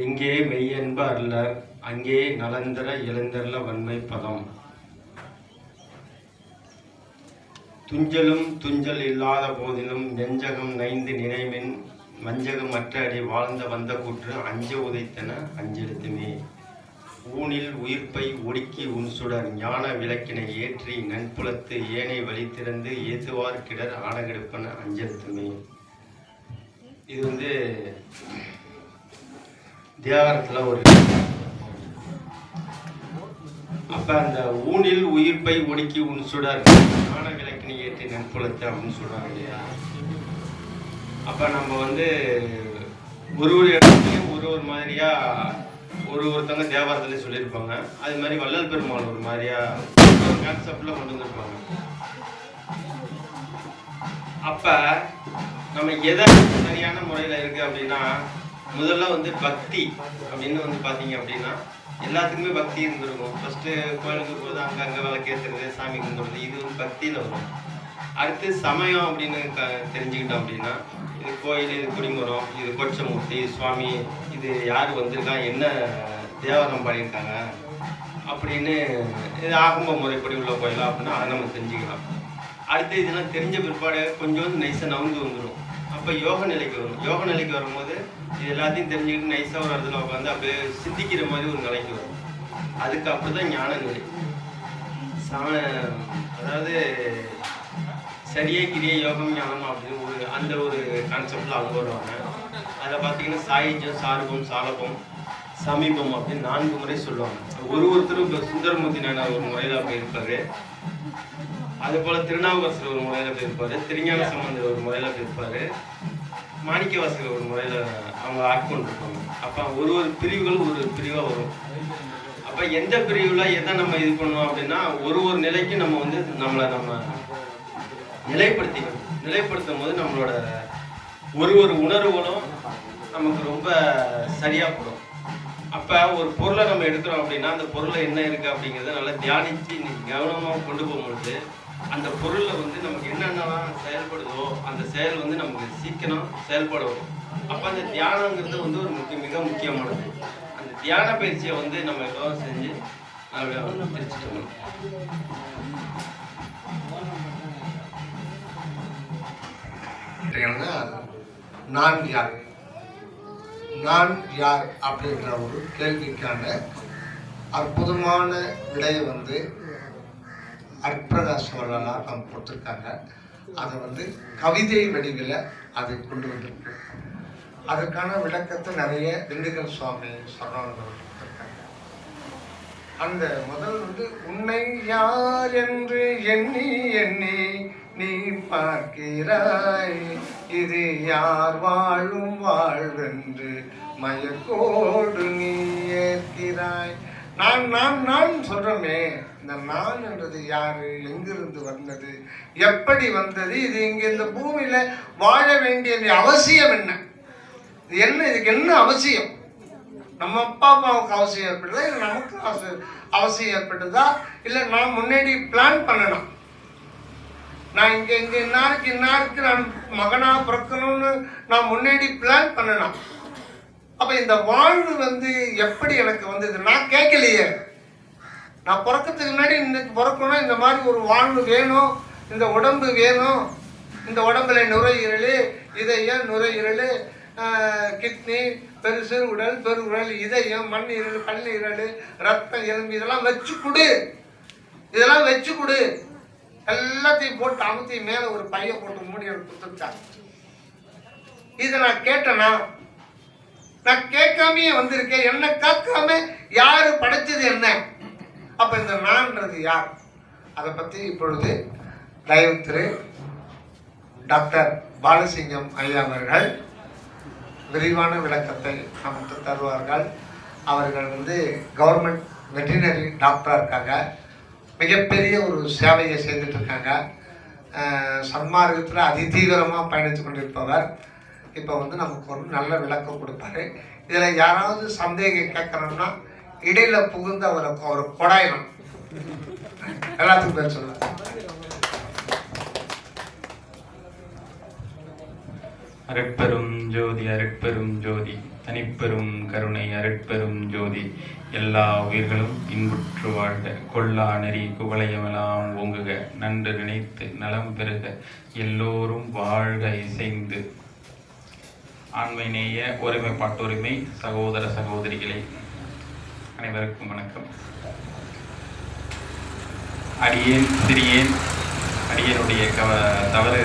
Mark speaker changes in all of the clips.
Speaker 1: எங்கே மெய்யென்ப அல்லர் அங்கே நலந்தர இளந்தரல வன்மை பதம். துஞ்சலும் துஞ்சல் இல்லாத போதிலும் நெஞ்சகம் நைந்து நினைமின் வஞ்சகம் மற்ற அடி வாழ்ந்த வந்த கூற்று அஞ்ச உதைத்தன அஞ்செழுத்துமே. ஊனில் உயிர்ப்பை ஒடுக்கி உன்சுடர் ஞான விளக்கினை ஏற்றி நன்புலத்து ஏனை வழித்திறந்து ஏத்துவார் கிடர் ஆனகெடுப்பன அஞ்செழுத்துமே. இது தேவாரத்தில் ஒரு அப்ப அந்த ஊனில் உயிர்ப்பை ஒடுக்கி உன் சுடர் ஞான விளக்கினை ஏற்றி நன்புலத்து அப்படின்னு சொல்றாங்க இல்லையா. அப்ப நம்ம ஒரு இடத்துலையும் ஒரு மாதிரியா ஒருத்தவங்க தேவாரத்துல சொல்லியிருப்பாங்க. அது மாதிரி வள்ளல் பெருமாள் ஒரு மாதிரியா ஒரு கான்செப்ட்ல கொண்டு வந்திருப்பாங்க. அப்ப நம்ம எதை சரியான முறையில இருக்கு அப்படின்னா, முதல்ல பக்தி அப்படின்னு பாத்தீங்க அப்படின்னா எல்லாத்துக்குமே பக்தி இருந்திருக்கும். ஃபர்ஸ்ட் கோயிலுக்கு போது அங்கங்க விளக்கேற்றுறது, சாமி கும்பிடுறது, இது பக்தியில வரும். அடுத்து சமயம் அப்படின்னு தெரிஞ்சுக்கிட்டோம் அப்படின்னா, இது கோயில், இது குடிமரம், இது கொச்சமூர்த்தி சுவாமி, இது யார் வந்திருக்கா, என்ன தேவாரம் பாடியிருக்காங்க அப்படின்னு, இது ஆகம முறைப்படி உள்ள கோயிலா அப்படின்னா அதை நம்ம தெரிஞ்சுக்கலாம். அடுத்து இதெல்லாம் தெரிஞ்ச பிற்பாடு கொஞ்சம் நைஸாக நவுந்து வந்துடும். அப்போ யோக நிலைக்கு வரும். யோக நிலைக்கு வரும்போது இது எல்லாத்தையும் தெரிஞ்சுக்கிட்டு நைஸாக ஒரு இடத்துல உட்காந்து அப்படியே சிந்திக்கிற மாதிரி ஒரு நிலைக்கு வரும். அதுக்கு அப்படிதான் ஞான நிலை. அதாவது சரியே கிரிய யோகம் ஞானம் அப்படின்னு அந்த ஒரு கான்செப்ட்ல அவங்க வருவாங்க. அதில் பார்த்தீங்கன்னா சாயுஜம், சாரூபம், சாலபம், சமீபம் அப்படின்னு 4 முறை சொல்லுவாங்க. ஒருத்தரும் இப்போ சுந்தரமூர்த்தி நாயனார் ஒரு முறையில் அப்படி இருப்பாரு. அது போல திருநாவுக்கரசர் ஒரு முறையில போயிருப்பாரு, திருஞான சம்பந்தர் ஒரு முறையில போயிருப்பாரு, மாணிக்கவாசகர் ஒரு முறையில அவங்க ஆட்கொண்டிருப்பாங்க. அப்ப ஒரு பிரிவுகள் ஒரு பிரிவா வரும். அப்ப எந்த பிரிவுல எதை நம்ம இது பண்ணுவோம் அப்படின்னா, ஒரு நிலைக்கு நம்ம நம்ம நிலைப்படுத்திக்கணும். நிலைப்படுத்தும் போது நம்மளோட ஒரு உணர்வுகளும் நமக்கு ரொம்ப சரியா போடும். அப்ப ஒரு பொருளை நம்ம எடுக்கிறோம் அப்படின்னா, அந்த பொருளை என்ன இருக்கு அப்படிங்கிறத நல்லா தியானிச்சு கவனமா கொண்டு போகும்போது அந்த பொருள்ல நமக்கு என்னென்னலாம் செயல்படுதோ அந்த செயல் நமக்கு சீக்கிரம் செயல்பட வரும். அப்ப அந்த தியானங்கிறது ஒரு மிக முக்கியமானது. அந்த தியான பயிற்சியை நம்ம எல்லாம் செஞ்சு தெரிஞ்சுக்கணும்.
Speaker 2: நான் யார், நான் யார் அப்படின்ற ஒரு கேள்விக்கான அற்புதமான விடையை அற்பிரகாஷ் வள்ளலார் நம்ம கொடுத்துருக்காங்க. அதை கவிதை வடிவில் அதை கொண்டு வந்திருக்கு. அதற்கான விளக்கத்தை நிறைய திண்டுக்கல் சுவாமி சரவணன் கொடுத்துருக்காங்க. அந்த முதல் உன்னை யார் என்று எண்ணி எண்ணி நீ பார்க்கிறாய், இது யார் வாழும் வாழ்வென்று மயக்கோடு நீ ஏற்கிறாய். நான் நான் நான் சொல்றோமே, இந்த நான் என்றது யாரு, எங்கிருந்து வந்தது, எப்படி வந்தது, இது இங்க இந்த பூமியில வாழ வேண்டிய அவசியம் என்ன, இதுக்கு என்ன அவசியம், நம்ம அப்பா அம்மாவுக்கு அவசியம் ஏற்படுதா, இல்லை நமக்கு அவசியம் ஏற்பட்டதா, இல்லை நான் முன்னாடி பிளான் பண்ணணும், நான் இங்க இன்னாருக்கு நான் மகனா பிறக்கணும்னு நான் முன்னாடி பிளான் பண்ணணும். அப்ப இந்த வாழ்வு எப்படி எனக்கு வந்தது, நான் கேட்கலையே. நான் பிறக்கிறதுக்கு முன்னாடி இன்னைக்கு பிறக்கணும், இந்த மாதிரி ஒரு வாழ்வு வேணும், இந்த உடம்பு வேணும், இந்த உடம்புல நுரையீரல், இதயம், நுரையீரல், கிட்னி, பெருசிறு உடல், பெருவுடல், இதயம், மண்ணீரல், கல்லீரல், ரத்தம், எலும்பு, இதெல்லாம் வச்சு கொடு, இதெல்லாம் வச்சு கொடு. எல்லாத்தையும் போட்டு அமுத்தி மேல ஒரு பைய போட்டு மூடி கொடுத்துருச்சாங்க. இதை நான் கேட்டேனா, நான் கேட்காமையே வந்திருக்கேன். என்ன காக்காம யாரு படைச்சது என்ன? அப்ப இந்த நான்றது யார், அதை பத்தி இப்பொழுது தயவு திரு டாக்டர் பாலசிங்கம் ஐயா அவர்கள் விரிவான விளக்கத்தை நமக்கு தருவார்கள். அவர்கள் கவர்மெண்ட் வெட்டினரி டாக்டரா இருக்காங்க. மிகப்பெரிய ஒரு சேவையை செய்துட்டு இருக்காங்க. சன்மார்க்கத்தில் அதிதீவிரமாக பயணித்து கொண்டிருப்பவர். இப்போ நமக்கு ஒரு நல்ல விளக்கம் கொடுப்பாரு. இதில் யாராவது சந்தேகம் கேட்கணும்னா இடையில புகுந்து அவரை கொடாயணும். எல்லாத்துக்கும் பேர் சொல்ல
Speaker 3: அருட்பெரும் ஜோதி அருட்பெரும் ஜோதி தனிப்பெரும் கருணை அருட்பெரும் ஜோதி எல்லா உயிர்களும் இன்புற்று வாழ்க கொல்லா நெறி குவளையமெல்லாம் ஓங்குக நன்று நினைத்து நலம் பெறுக எல்லோரும் வாழ்க இசைந்து. ஆண்மை நேய ஒருமைப்பாட்டுரிமை சகோதர சகோதரிகளே, அனைவருக்கும் வணக்கம். அடியேன் சிறியேன் அடியனுடைய தவறு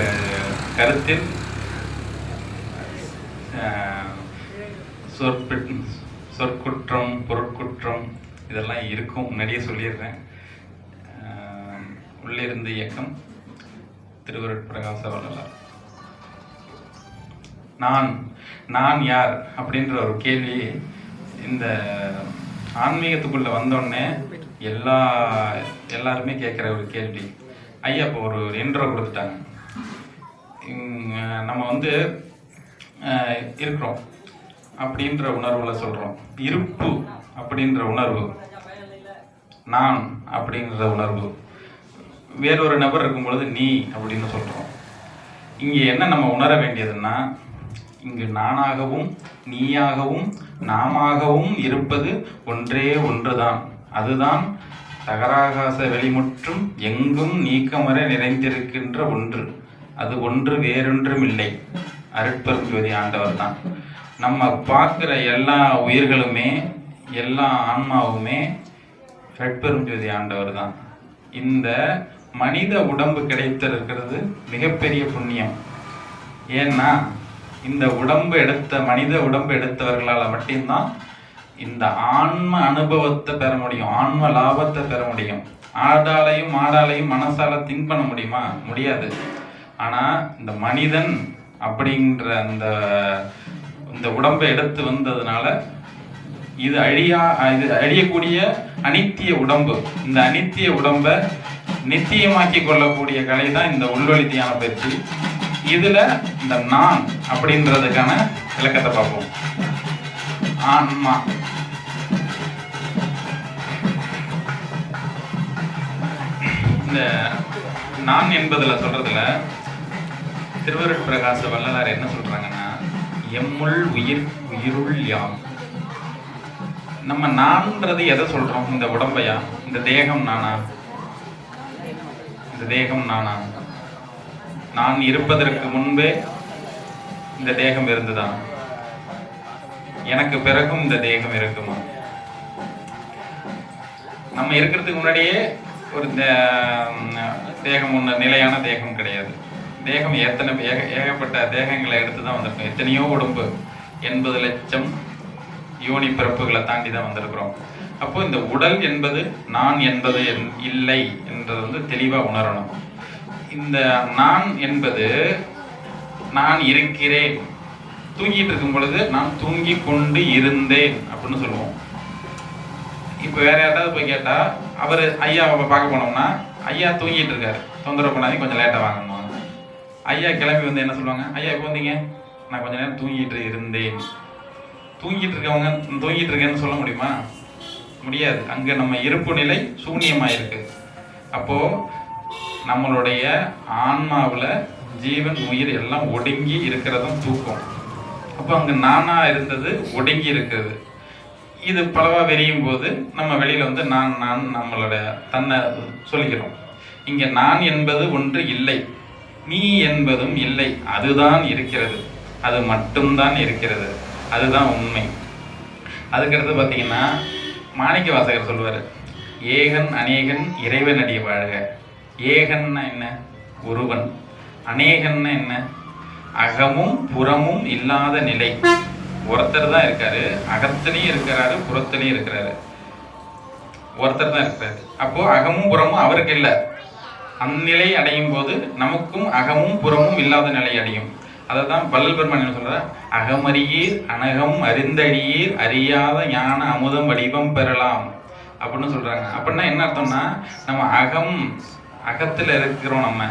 Speaker 3: கருத்தில் சொற்குற்றம் பொருட்குற்றம் இதெல்லாம் இருக்கும், முன்னாடியே சொல்லிடுறேன். உள்ளிருந்து இயக்கம் திருவருட்பிரகாச வள்ளலார். நான் யார் அப்படின்ற ஒரு கேள்வி இந்த ஆன்மீகத்துக்குள்ள வந்தோடனே எல்லாருமே கேட்குற ஒரு கேள்வி. ஐயா இப்போ ஒரு இன்ட்ரோ கொடுத்துட்டாங்க. நம்ம வந்து இருக்கிறோம் அப்படின்ற உணர்வுல சொல்றோம். இருப்பு அப்படின்ற உணர்வு, நான் அப்படின்ற உணர்வு, வேறொரு நபர் இருக்கும் பொழுது நீ அப்படின்னு சொல்றோம். இங்க என்ன நம்ம உணர வேண்டியதுன்னா, இங்கு நானாகவும் நீயாகவும் நாமாகவும் இருப்பது ஒன்றே ஒன்றுதான். அதுதான் தகராகாச வெளிமுற்றும் எங்கும் நீக்கமர நிறைந்திருக்கின்ற ஒன்று. அது ஒன்று வேறொன்றும் இல்லை, அருட்பெரும் ஜோதி ஆண்டவர் தான். நம்ம பார்க்குற எல்லா உயிர்களுமே எல்லா ஆன்மாவுமே அருட்பெரும் ஜோதி ஆண்டவர் தான். இந்த மனித உடம்பு கிடைத்திருக்கிறது மிகப்பெரிய புண்ணியம். ஏன்னா இந்த மனித உடம்பு எடுத்தவர்களால் மட்டும்தான் இந்த ஆன்ம அனுபவத்தை பெற முடியும், ஆன்ம லாபத்தை பெற முடியும். ஆடாலையும் மாடாலையும் மனசால திங்க் பண்ண முடியுமா? முடியாது. ஆனா இந்த மனிதன் அப்படின்ற இந்த உடம்பை எடுத்து வந்ததுனால இது அழியக்கூடிய அனித்திய உடம்பு. இந்த அனித்திய உடம்பை நித்தியமாக்கி கொள்ளக்கூடிய கலை தான் இந்த உள்வழி தியான பயிற்சி. இதுல இந்த நான் அப்படின்றதுக்கான விளக்கத்தை பார்ப்போம். ஆன்மா, இந்த நான் என்பதுல சொல்றதுல திருவருட்பிரகாச வள்ளலார் என்ன சொல்றாங்கன்னா, எம்முள் உயிருள் யாம். நம்ம நான்ன்றது எதை சொல்றோம்? இந்த உடம்பையா? இந்த தேகம் நானா? இந்த தேகம் நானா? நான் இருப்பதற்கு முன்பே இந்த தேகம் இருந்துதான்? எனக்கு பிறகும் இந்த தேகம் இருக்குமா? நம்ம இருக்கிறதுக்கு முன்னாடியே ஒரு தேகம் ஒன்று, நிலையான தேகம் கிடையாது. தேகம் ஏகப்பட்ட தேகங்களை எடுத்து தான் வந்திருக்கோம். எத்தனையோ உடம்பு, 80 லட்சம் யோனி பிறப்புகளை தாண்டி தான் வந்திருக்கிறோம். அப்போ இந்த உடல் என்பது நான் என்பது இல்லை என்றது வந்து தெளிவாக உணரணும். இந்த நான் என்பது நான் இருக்கிறேன். தூங்கிட்டு இருக்கும் பொழுது நான் தூங்கி கொண்டு இருந்தேன் அப்படின்னு சொல்லுவோம். இப்போ வேற யாராவது போய் கேட்டா, அவர் ஐயாவை பார்க்க போனோம்னா, ஐயா தூங்கிட்டு இருக்காரு, தொந்தரவு பண்ணாதீங்க, கொஞ்சம் லேட்டாக வாங்கணும். ஐயா கிளம்பி வந்து என்ன சொல்லுவாங்க? ஐயா இப்போ வந்தீங்க? நான் கொஞ்ச நேரம் தூங்கிட்டு இருந்தேன். தூங்கிட்டு இருக்கேன்னு சொல்ல முடியுமா? முடியாது. அங்க நம்ம இருப்பு நிலை சூன்யமா இருக்கு. அப்போ நம்மளுடைய ஆன்மாவில் ஜீவன் உயிர் எல்லாம் ஒடுங்கி இருக்கிறதும் தூக்கம். அப்போ அங்க நானா இருந்தது ஒடுங்கி இருக்கிறது. இது பலவா வெறியும் போது நம்ம வெளியில வந்து நான் நம்மளோட தன்னை சொல்லிக்கிறோம். இங்க நான் என்பது ஒன்று இல்லை, நீ என்பதும் இல்லை. அதுதான் இருக்கிறது, அது மட்டும்தான் இருக்கிறது, அதுதான் உண்மை. அதுக்கடுத்து பார்த்தீங்கன்னா மாணிக்க வாசகர் சொல்வார், ஏகன் அநேகன் இறைவன் அடிய வாழ்க. ஏகன்னா என்ன? ஒருவன். அநேகன்னா என்ன? அகமும் புறமும் இல்லாத நிலை. ஒருத்தர் தான் இருக்காரு, அகத்திலையும் இருக்கிறாரு, புறத்திலையும் இருக்கிறாரு. ஒருத்தர் தான் இருக்கிறாரு. அப்போ அகமும் புறமும் அவருக்கு இல்லை. அந்நிலை அடையும் போது நமக்கும் அகமும் புறமும் இல்லாத நிலை அடையும். அதை தான் வள்ளல் பெருமான் என்ன சொல்ற, அகமறியீர் அனகம் அறிந்தடியீர் அறியாத ஞான அமுதம் வடிவம் பெறலாம் அப்படின்னு சொல்றாங்க. அப்படின்னா என்ன அர்த்தம்னா, நம்ம அகத்துல இருக்கிறோம், நம்ம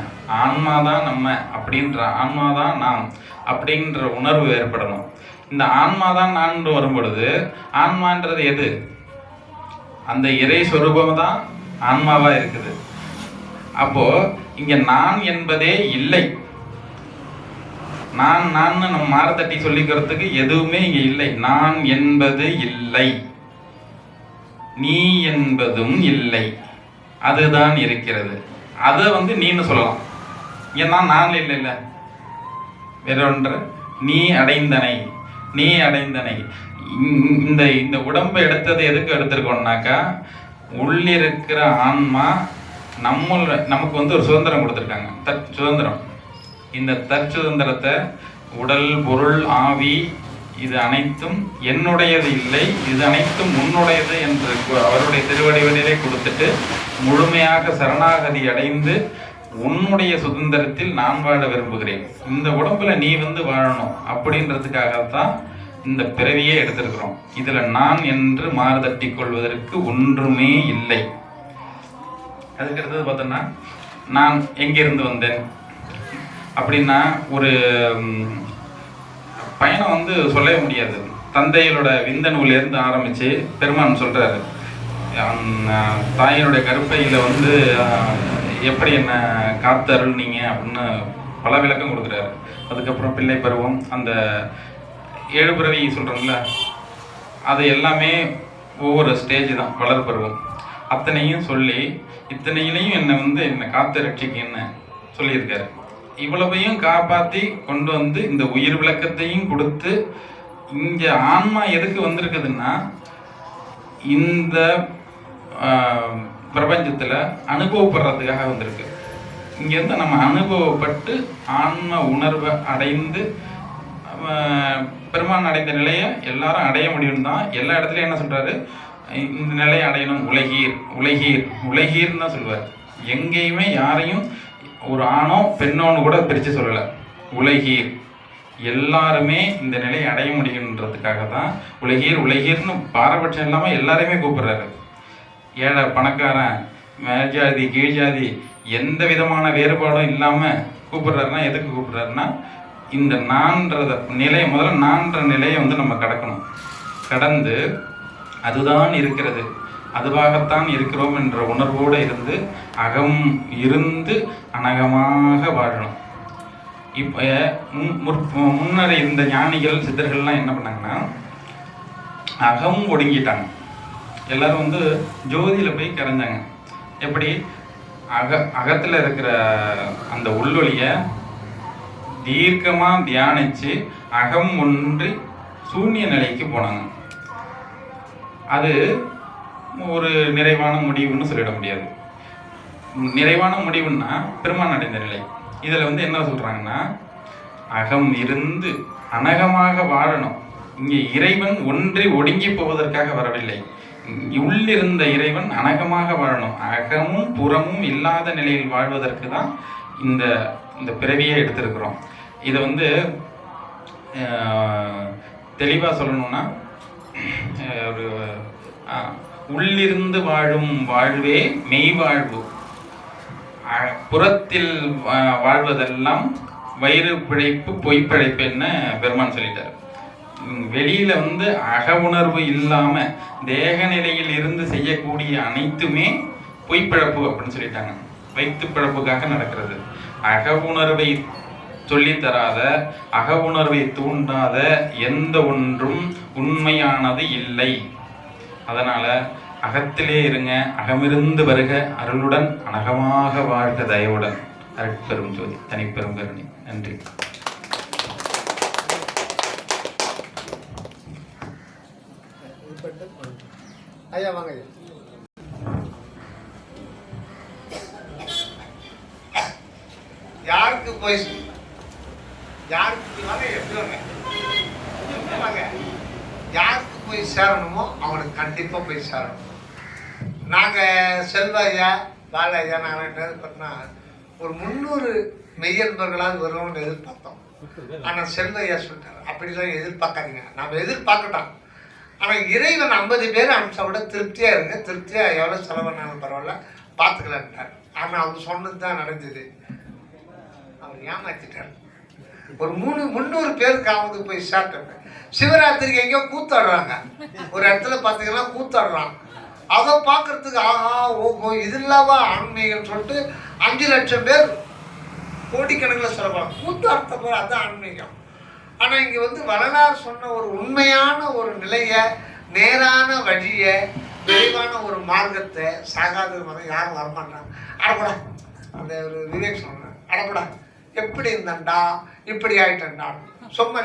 Speaker 3: ஆன்மாதான் நம்ம அப்படின்ற, ஆன்மாதான் நாம் அப்படின்ற உணர்வு ஏற்படணும். இந்த ஆன்மாதான் நான் வரும் பொழுது, ஆன்மான்றது எது? அந்த இறை சொரூபம் தான் ஆன்மாவா இருக்குது. அப்போ இங்க நான் என்பதே இல்லை. நான் நம்ம மாரத்தட்டி சொல்லிக்கிறதுக்கு எதுவுமே இங்க இல்லை. நான் என்பது இல்லை, நீ என்பதும் இல்லை, அதுதான் இருக்கிறது. அதை நீன்னு சொல்லலாம். ஏன்னா நான் இல்லை வேறொன்று நீ அடைந்தனை, நீ அடைந்தனை. இந்த இந்த உடம்பை எடுத்தது எதுக்கு எடுத்திருக்கோம்னாக்கா, உள்ளிருக்கிற ஆன்மா நமக்கு ஒரு சுதந்திரம் கொடுத்துருக்காங்க, சுதந்திரம். இந்த தற்சுதந்திரத்தை உடல், பொருள், ஆவி இது அனைத்தும் என்னுடையது இல்லை, இது அனைத்தும் உன்னுடையது என்று அவருடைய திருவடிவனிலே கொடுத்துட்டு முழுமையாக சரணாகதி அடைந்து உன்னுடைய சுதந்திரத்தில் நான் வாழ விரும்புகிறேன், இந்த உடம்புல நீ வாழணும் அப்படின்றதுக்காகத்தான் இந்த பிறவியே எடுத்திருக்கிறோம். இதுல நான் என்று மாறுதட்டி கொள்வதற்கு ஒன்றுமே இல்லை. அதுக்கு அடுத்தது பார்த்தோம்னா, நான் எங்கிருந்து வந்தேன் அப்படின்னா, ஒரு பயணம் சொல்லவே முடியாது. தந்தைகளோட விந்தணுவிலேருந்து ஆரம்பித்து பெருமான் சொல்கிறாரு, தாயினுடைய கருப்பையில் எப்படி என்ன காத்து அருள்னீங்க அப்படின்னு பல விளக்கம் கொடுக்குறாரு. அதுக்கப்புறம் பிள்ளை பருவம், அந்த 7 பிறவி சொல்கிறோம்ல, அது எல்லாமே ஒவ்வொரு ஸ்டேஜ் தான், வளர் பருவம். அத்தனையும் சொல்லி இத்தனையிலையும் என்னை காத்து ரட்சிக்குன்னு சொல்லியிருக்காரு. இவ்வளவையும் காப்பாற்றி கொண்டு இந்த உயிர் விளக்கத்தையும் கொடுத்து, இங்கே ஆன்மா எதுக்கு வந்திருக்குதுன்னா, இந்த பிரபஞ்சத்தில் அனுபவப்படுறதுக்காக வந்திருக்கு. இங்கேருந்து நம்ம அனுபவப்பட்டு ஆன்ம உணர்வை அடைந்து பெருமான் அடைந்த நிலையை எல்லாரும் அடைய முடியும் தான். எல்லா இடத்துலையும் என்ன சொல்கிறாரு, இந்த நிலையை அடையணும், உலகீர் உலகீர் உலகீர்னு தான் சொல்லுவார். எங்கேயுமே யாரையும் ஒரு ஆணோ பெண்ணோன்னு கூட பிரித்து சொல்லலை, உலகீர். எல்லாருமே இந்த நிலையை அடைய முடியுன்றதுக்காக தான் உலகீர் உலகீர்னு பாரபட்சம் இல்லாமல் எல்லாரையுமே கூப்பிடுறாரு. ஏழை பணக்காரன், மேல்ஜாதி கீழ்ஜாதி எந்த விதமான வேறுபாடும் இல்லாமல் கூப்பிடுறாருன்னா, எதுக்கு கூப்பிடுறாருன்னா, இந்த நான்றத நிலையை, முதல்ல நான்ற நிலையை நம்ம கடக்கணும். கடந்து அதுதான் இருக்கிறது, அதுவாகத்தான் இருக்கிறோம் என்ற உணர்வோடு இருந்து அகம் இருந்து அனகமாக வாழணும். இப்போ முன்னரே இந்த ஞானிகள் சித்தர்கள்லாம் என்ன பண்ணாங்கன்னா, அகம் ஒடுங்கிட்டாங்க. எல்லாரும் ஜோதியில் போய் கரைஞ்சாங்க. எப்படி அகத்தில் இருக்கிற அந்த உள்ளொளியை தீர்க்கமாக தியானித்து அகம் ஒன்றி சூன்ய நிலைக்கு போனாங்க. அது ஒரு நிறைவான முடிவுன்னு சொல்லிட முடியாது. நிறைவான முடிவுன்னா பெருமான் அடைந்த நிலை. இதில் என்ன சொல்கிறாங்கன்னா, அகம் இருந்து அனகமாக வாழணும். இங்கே இறைவன் ஒன்றி ஒடுங்கி போவதற்காக வரவில்லை. உள்ளிருந்த இறைவன் அனகமாக வாழணும். அகமும் புறமும் இல்லாத நிலையில் வாழ்வதற்கு தான் இந்த பிறவியை எடுத்திருக்கிறோம். இதை தெளிவாக சொல்லணும்னா, ஒரு உள்ளிருந்து வாழும் வாழ்வே மெய்வாழ்வு, புறத்தில் வாழ்வதெல்லாம் வயிறு பிழைப்பு பொய் பிழைப்புன்னு பெருமான் சொல்லிட்டார். வெளியில அக உணர்வு இல்லாம தேக நிலையில் இருந்து செய்யக்கூடிய அனைத்துமே பொய்ப்பிழப்பு அப்படின்னு சொல்லிட்டாங்க. வைத்து பிழப்புக்காக நடக்கிறது. அக உணர்வை சொல்லித்தராத, அக உணர்வை தூண்டாத எந்த ஒன்றும் உண்மையானது இல்லை. அதனால அகத்திலே இருங்க, அகமிருந்து வருக, அருளுடன் அனகமாக வாழ்க தயவுடன். அருட்பெரும் ஜோதி, தனிப்பெரும் கருணை. நன்றி.
Speaker 2: ஐயா வாங்க ஐயா. யாருக்கு போய் யாருக்கு போய் சேரணுமோ அவனுக்கு கண்டிப்பா போய் சேரணும். நாங்க செல்வ ஐயா, பால ஐயா, நாங்கள் எதிர்பார்த்தோம்னா ஒரு 300 மெய்யன்பர்களால் வருவோம்னு எதிர்பார்த்தோம். ஆனா செல்வ ஐயா சொல்லிட்டாரு, அப்படிலாம் எதிர்பார்க்காதீங்க, நாம எதிர்பார்க்கட்டோம். ஆனால் இறைவன் 50 பேர் அனுப்பிச்சா கூட திருப்தியாக இருங்க, திருப்தியாக எவ்வளோ செலவுனாலும் பரவாயில்ல பார்த்துக்கலான்ட்டார். ஆனால் அவர் சொன்னது தான் நடந்தது. அவர் ஏமாற்றிட்டார். ஒரு 300 பேருக்காவது போய் சாப்பிட்டாங்க. சிவராத்திரிக்கு எங்கேயோ கூத்தாடுறாங்க, ஒரு இடத்துல பார்த்தீங்கன்னா கூத்தாடுறான். அதை பார்க்கறதுக்கு ஆஹா ஓஹோ இது இல்லாவா ஆன்மீகம்னு சொல்லிட்டு 5 லட்சம் பேர் கோடிக்கணக்கில் செலவாகும். கூத்தார்த்த போல அதுதான் ஆன்மீகம். ஆனால் இங்கே வந்து வள்ளலார் சொன்ன ஒரு உண்மையான ஒரு நிலையை, நேரான வழியை, விரைவான ஒரு மார்க்கத்தை சாகாத மதம் யாரும் வரமாட்டாங்க. அடப்படா, அந்த ஒரு விவேக் சொன்ன அடப்படா எப்படி இருந்தண்டா இப்படி ஆயிட்டண்டா, சும்மா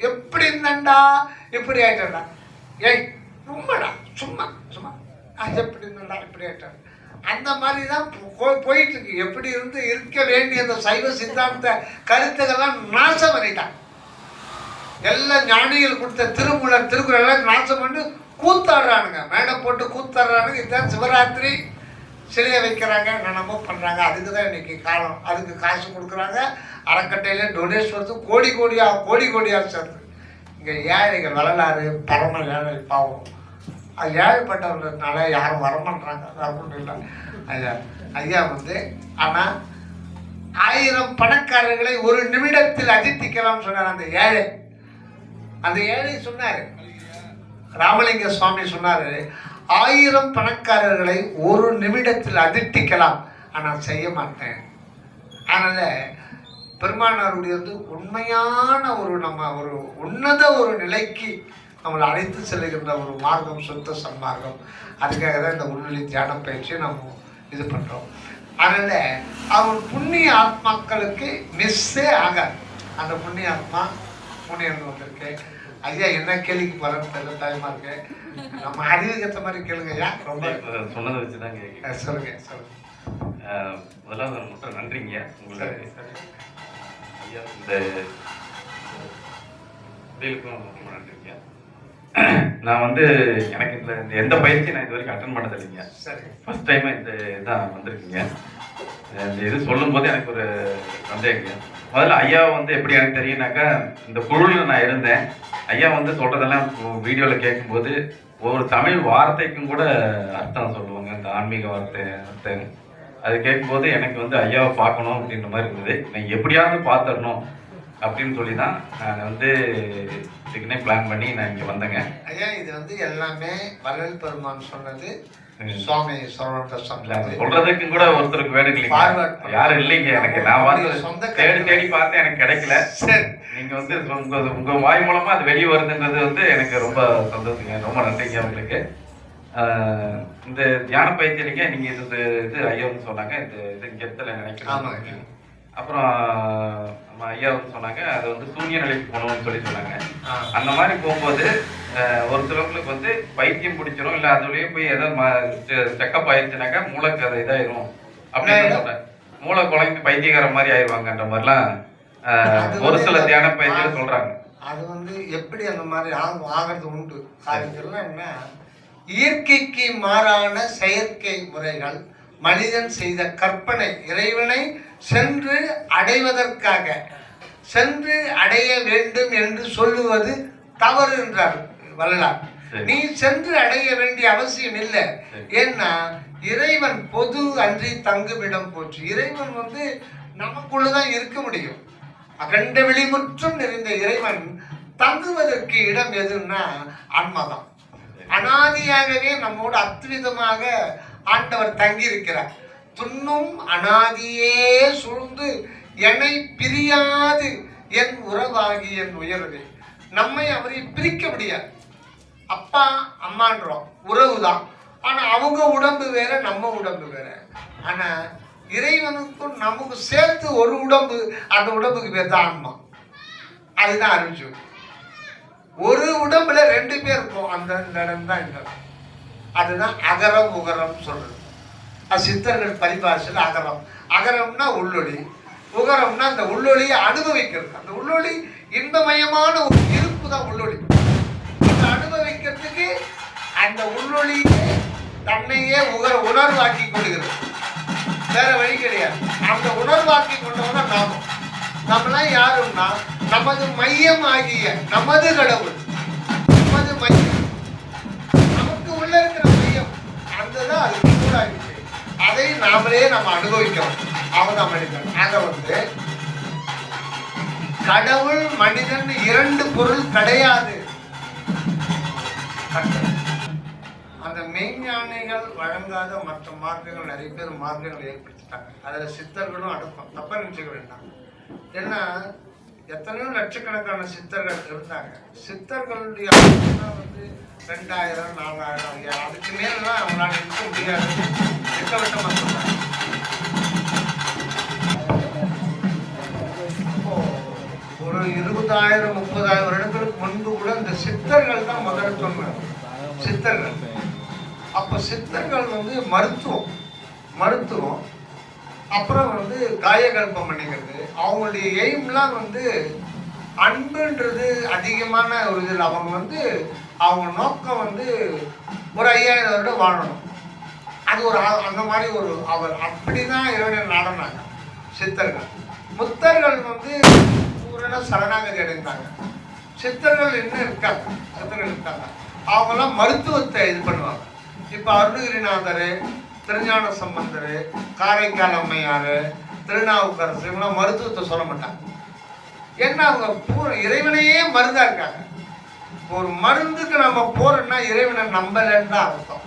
Speaker 2: எப்படி இருந்தண்டா இப்படி ஆயிட்டண்டா, ஏய் சும்மாடா சும்மா சும்மா எப்படி இருந்தண்டா இப்படி ஆயிட்டான். அந்த மாதிரி தான் போயிட்டு இருக்கு. எப்படி இருந்து இருக்க வேண்டிய அந்த சைவ சித்தாந்த கருத்துக்கெல்லாம் நாசம் பண்ணிட்டான். எல்லாம் ஞானிகள் கொடுத்த திருமூலர் திருக்குறள் எல்லாம் நாசம் பண்ணி கூத்தாடுறானுங்க, மேடை போட்டு கூத்தாடுறானுங்க. இதுதான் சிவராத்திரி, சிலையை வைக்கிறாங்க, என்னென்னமோ பண்ணுறாங்க. அதுக்கு தான் இன்னைக்கு காலம். அதுக்கு காசு கொடுக்குறாங்க, அறக்கட்டையில் டொனேஷன் வருது, கோடி கோடியாக சேர்ந்து. இங்கே ஏழைகள் வள்ளலாறு பரம ஏழை பாவம். அது ஏழைப்பட்டவர்களால யாரும் வரமாட்டாங்க. அப்படின்னு இல்லை ஐயா வந்து. ஆனால் 1000 பணக்காரர்களை ஒரு நிமிடத்தில் அதிர்த்திக்கலாம்னு சொன்னார் அந்த ஏழை சொன்னார். ராமலிங்க சுவாமி சொன்னார், 1000 பணக்காரர்களை ஒரு நிமிடத்தில் அதிர்த்திக்கலாம், ஆனால் செய்ய மாட்டேன். அதனால் பெருமானாருடைய வந்து உண்மையான ஒரு நம்ம ஒரு உன்னத ஒரு நிலைக்கு நம்மளை அழைத்து செல்லுகின்ற ஒரு மார்க்கம் சுத்த சன்மார்க்கம். அதுக்காக தான் இந்த உள்வெளி தியான பயிற்சியை நம்ம இது பண்ணுறோம். அதனால் அவர் புண்ணிய ஆத்மாக்களுக்கு மிஸ்ஸே ஆகாது. அந்த புண்ணிய ஆத்மா புண்ணியம் வந்திருக்கு. ஐயா என்ன கேள்விக்கு போகிறேன்னு தெரியல, டைமாக இருக்கு. நம்ம அறிவுக்கு ஏற்ற மாதிரி கேளுங்க ஐயா. ரொம்ப
Speaker 3: சொன்னதை வச்சு தான் கேட்க
Speaker 2: சொல்லுங்க.
Speaker 3: முதலாவது மட்டும் நன்றிங்க உங்களுக்கு. ஐயா இந்த உதவிக்கும் ரொம்ப நன்றிங்க. நான் வந்து எனக்கு இந்த எந்த பயிற்சி நான் இது வரைக்கும் அட்டன் பண்ணது இல்லைங்க.
Speaker 2: சரி,
Speaker 3: ஃபர்ஸ்ட் டைம் இந்த இதான் வந்திருக்கீங்க. இந்த இது சொல்லும் போது எனக்கு ஒரு சந்தேகங்க. முதல்ல ஐயா வந்து எப்படி எனக்கு தெரியும்னாக்கா, இந்த குழுவில் நான் இருந்தேன். ஐயா வந்து சொல்றதெல்லாம் வீடியோவில் கேட்கும்போது ஒரு தமிழ் வார்த்தைக்கும் கூட அர்த்தம் சொல்லுவாங்க, இந்த ஆன்மீக வார்த்தை அர்த்தம். அது கேட்கும்போது எனக்கு வந்து ஐயாவை பார்க்கணும் அப்படின்ற மாதிரி இருந்தது. நான் எப்படியாவது பார்த்துடணும் அப்படின்னு சொல்லி தான் நான் வந்து இதுக்குன்னே பிளான் பண்ணி நான் இங்கே வந்தேங்க.
Speaker 2: ஐயா இது வந்து எல்லாமே வள்ளல் பெருமான் சொன்னது, சுவாமி
Speaker 3: சொல்றதுக்கு கூட ஒருத்தருக்கு வேணும் யாரும் இல்லைங்க. எனக்கு நான் வந்து தேடி பார்த்தேன், எனக்கு கிடைக்கல. நீங்க வந்து உங்க வாய் மூலமா அது வெளியே வருதுன்றது வந்து எனக்கு ரொம்ப சந்தோஷங்க. ரொம்ப நன்றிங்க உங்களுக்கு. இந்த தியான பயிற்சியிலங்க நீங்க இது ஐயா வந்து சொன்னாங்க, இந்த இது இங்க இடத்துல நினைக்கிறேன். அப்புறம் நம்ம ஐயா வந்து சொன்னாங்க அது வந்து சூன்ய நிலைக்கு போகணும்னு சொல்லி சொன்னாங்க. அந்த மாதிரி போகும்போது ஒரு சிலவங்களுக்கு வந்து பைத்தியம் பிடிச்சிரும், இல்லை அதுலயே போய் ஏதாவது செக்கப் ஆயிடுச்சுனாக்கா மூளைக்கு அது இதாயிரும் அப்படின்னு சொல்றேன். மூளை குழந்தைக்கு பைத்தியக்கார மாதிரி ஆயிடுவாங்கன்ற மாதிரிலாம் ஒரு சில தியான பயிற்சிகள் சொல்றாங்க.
Speaker 2: அது வந்து எப்படி அந்த மாதிரி ஆகிறது உண்டு. அதெல்லாம் என்ன, இயற்கைக்கு மாறான செயற்கை முறைகள், மனிதன் செய்த கற்பனை, இறைவனை சென்று அடைவதற்காக சென்று அடைய வேண்டும் என்று சொல்லுவது தவறு என்றார் வள்ளலார். நீ சென்று அடைய வேண்டிய அவசியம் இல்லை. ஏன்னா இறைவன் பொது அன்றி தங்குமிடம் போச்சு. இறைவன் வந்து நமக்குள்ளதான் இருக்க முடியும். அகண்ட வெளிமுற்றும் நிறைந்த இறைவன் தங்குவதற்கு இடம் எதுன்னா ஆன்மாதான். அனாதியாகவே நம்மோடு அத்விதமாக ஆண்டவர் தங்கி இருக்கிறார். துண்ணும் அனாதியே சூழ்ந்து என்னை பிரியாது என் உறவாகி என் உயர்வே. நம்மை அவரை பிரிக்க முடியாது. அப்பா அம்மான்றோம், உறவுதான். ஆனா அவங்க உடம்பு வேற, நம்ம உடம்பு வேற. ஆனா இறைவனுக்கும் நமக்கு சேர்த்து ஒரு உடம்பு, அந்த உடம்புக்கு பேர் தான் ஆன்மா. அதுதான் அறிவிச்சு. ஒரு உடம்புல 2 பேர் இருக்கும், அந்த இடம் தான் இந்த. அதுதான் அகரம் உகரம் சொல்றது. அது சித்தர்கள் பரிபாஷையில் அகரம். அகரம்னா உள்ளொளி, உகரம்னா அந்த உள்ளொளியை அனுபவிக்கிறது. அந்த உள்ளொளி இன்பமயமான ஒரு இருப்பு தான் உள்ளொளி. அதை அனுபவிக்கிறதுக்கு அந்த உள்ளொளியே தன்னையே உணர்வாக்கி கொள்கிறது. வேற வழி கிடையாது. அந்த உணர்வாக்கி கொண்டவன நம்மளாம் யாருன்னா நமது மையம் ஆகிய நமது கடவுள், நமது மையம், நமக்கு உள்ள இருக்கிற மையம் அந்ததான் அது சூடாகிச்சு. அதை நாமளே நம்ம அனுபவிக்கிறோம். அவன் மனிதன். ஆக வந்து கடவுள் மனிதன் 2 பொருள் கிடையாது. அந்த மெய்ஞானிகள் வழங்காத மற்ற மார்க்கங்கள் நிறைய பேர் மார்க்கங்கள் ஏற்படுத்திட்டாங்க. அதில் சித்தர்களும் அடக்கம். தப்பா நினைச்சுக்க வேண்டாம். ஏன்னா எத்தனையோ லட்சக்கணக்கான சித்தர்கள் இருந்தாங்க. சித்தர்களுடைய வந்து 2000 4000 அதுக்கு மேலாம் அவங்களால இருக்க முடியாது. திட்டவட்டமாக சொல்றாங்க. ஒரு 20,000 30,000 வருடங்களுக்கு முன்பு கூட இந்த சித்தர்கள் தான் முதல்ல சொன்னாங்க. சித்தர்கள். அப்போ சித்தர்கள் வந்து மருத்துவம் அப்புறம் வந்து காயகல்பம் பண்ணிக்கிறது. அவங்களுடைய எய்ம்லாம் வந்து அன்புன்றது அதிகமான ஒரு இதில் அவங்க வந்து அவங்க நோக்கம் வந்து ஒரு 5000 வருடம் வாழணும். அது ஒரு அந்த மாதிரி ஒரு அவர் அப்படிதான் இறைவனை நாடினாங்க சித்தர்கள். முத்தர்கள் வந்து பூரண சரணாகதி அடைந்தாங்க. சித்தர்கள் இன்னும் இருக்காங்க. அவங்கெல்லாம் மருத்துவத்தை இது பண்ணுவாங்க. இப்போ அருணகிரிநாதர், திருஞான சம்பந்தர், காரைக்கால் அம்மையார், திருநாவுக்கரசு இவங்களாம் மருத்துவத்தை சொல்ல மாட்டாங்க. ஏன்னா அவங்க இறைவனையே மருந்தா இருக்காங்க. ஒரு மருந்துக்கு நம்ம போறோம்னா இறைவனை நம்பலன்னு தான் அர்த்தம்.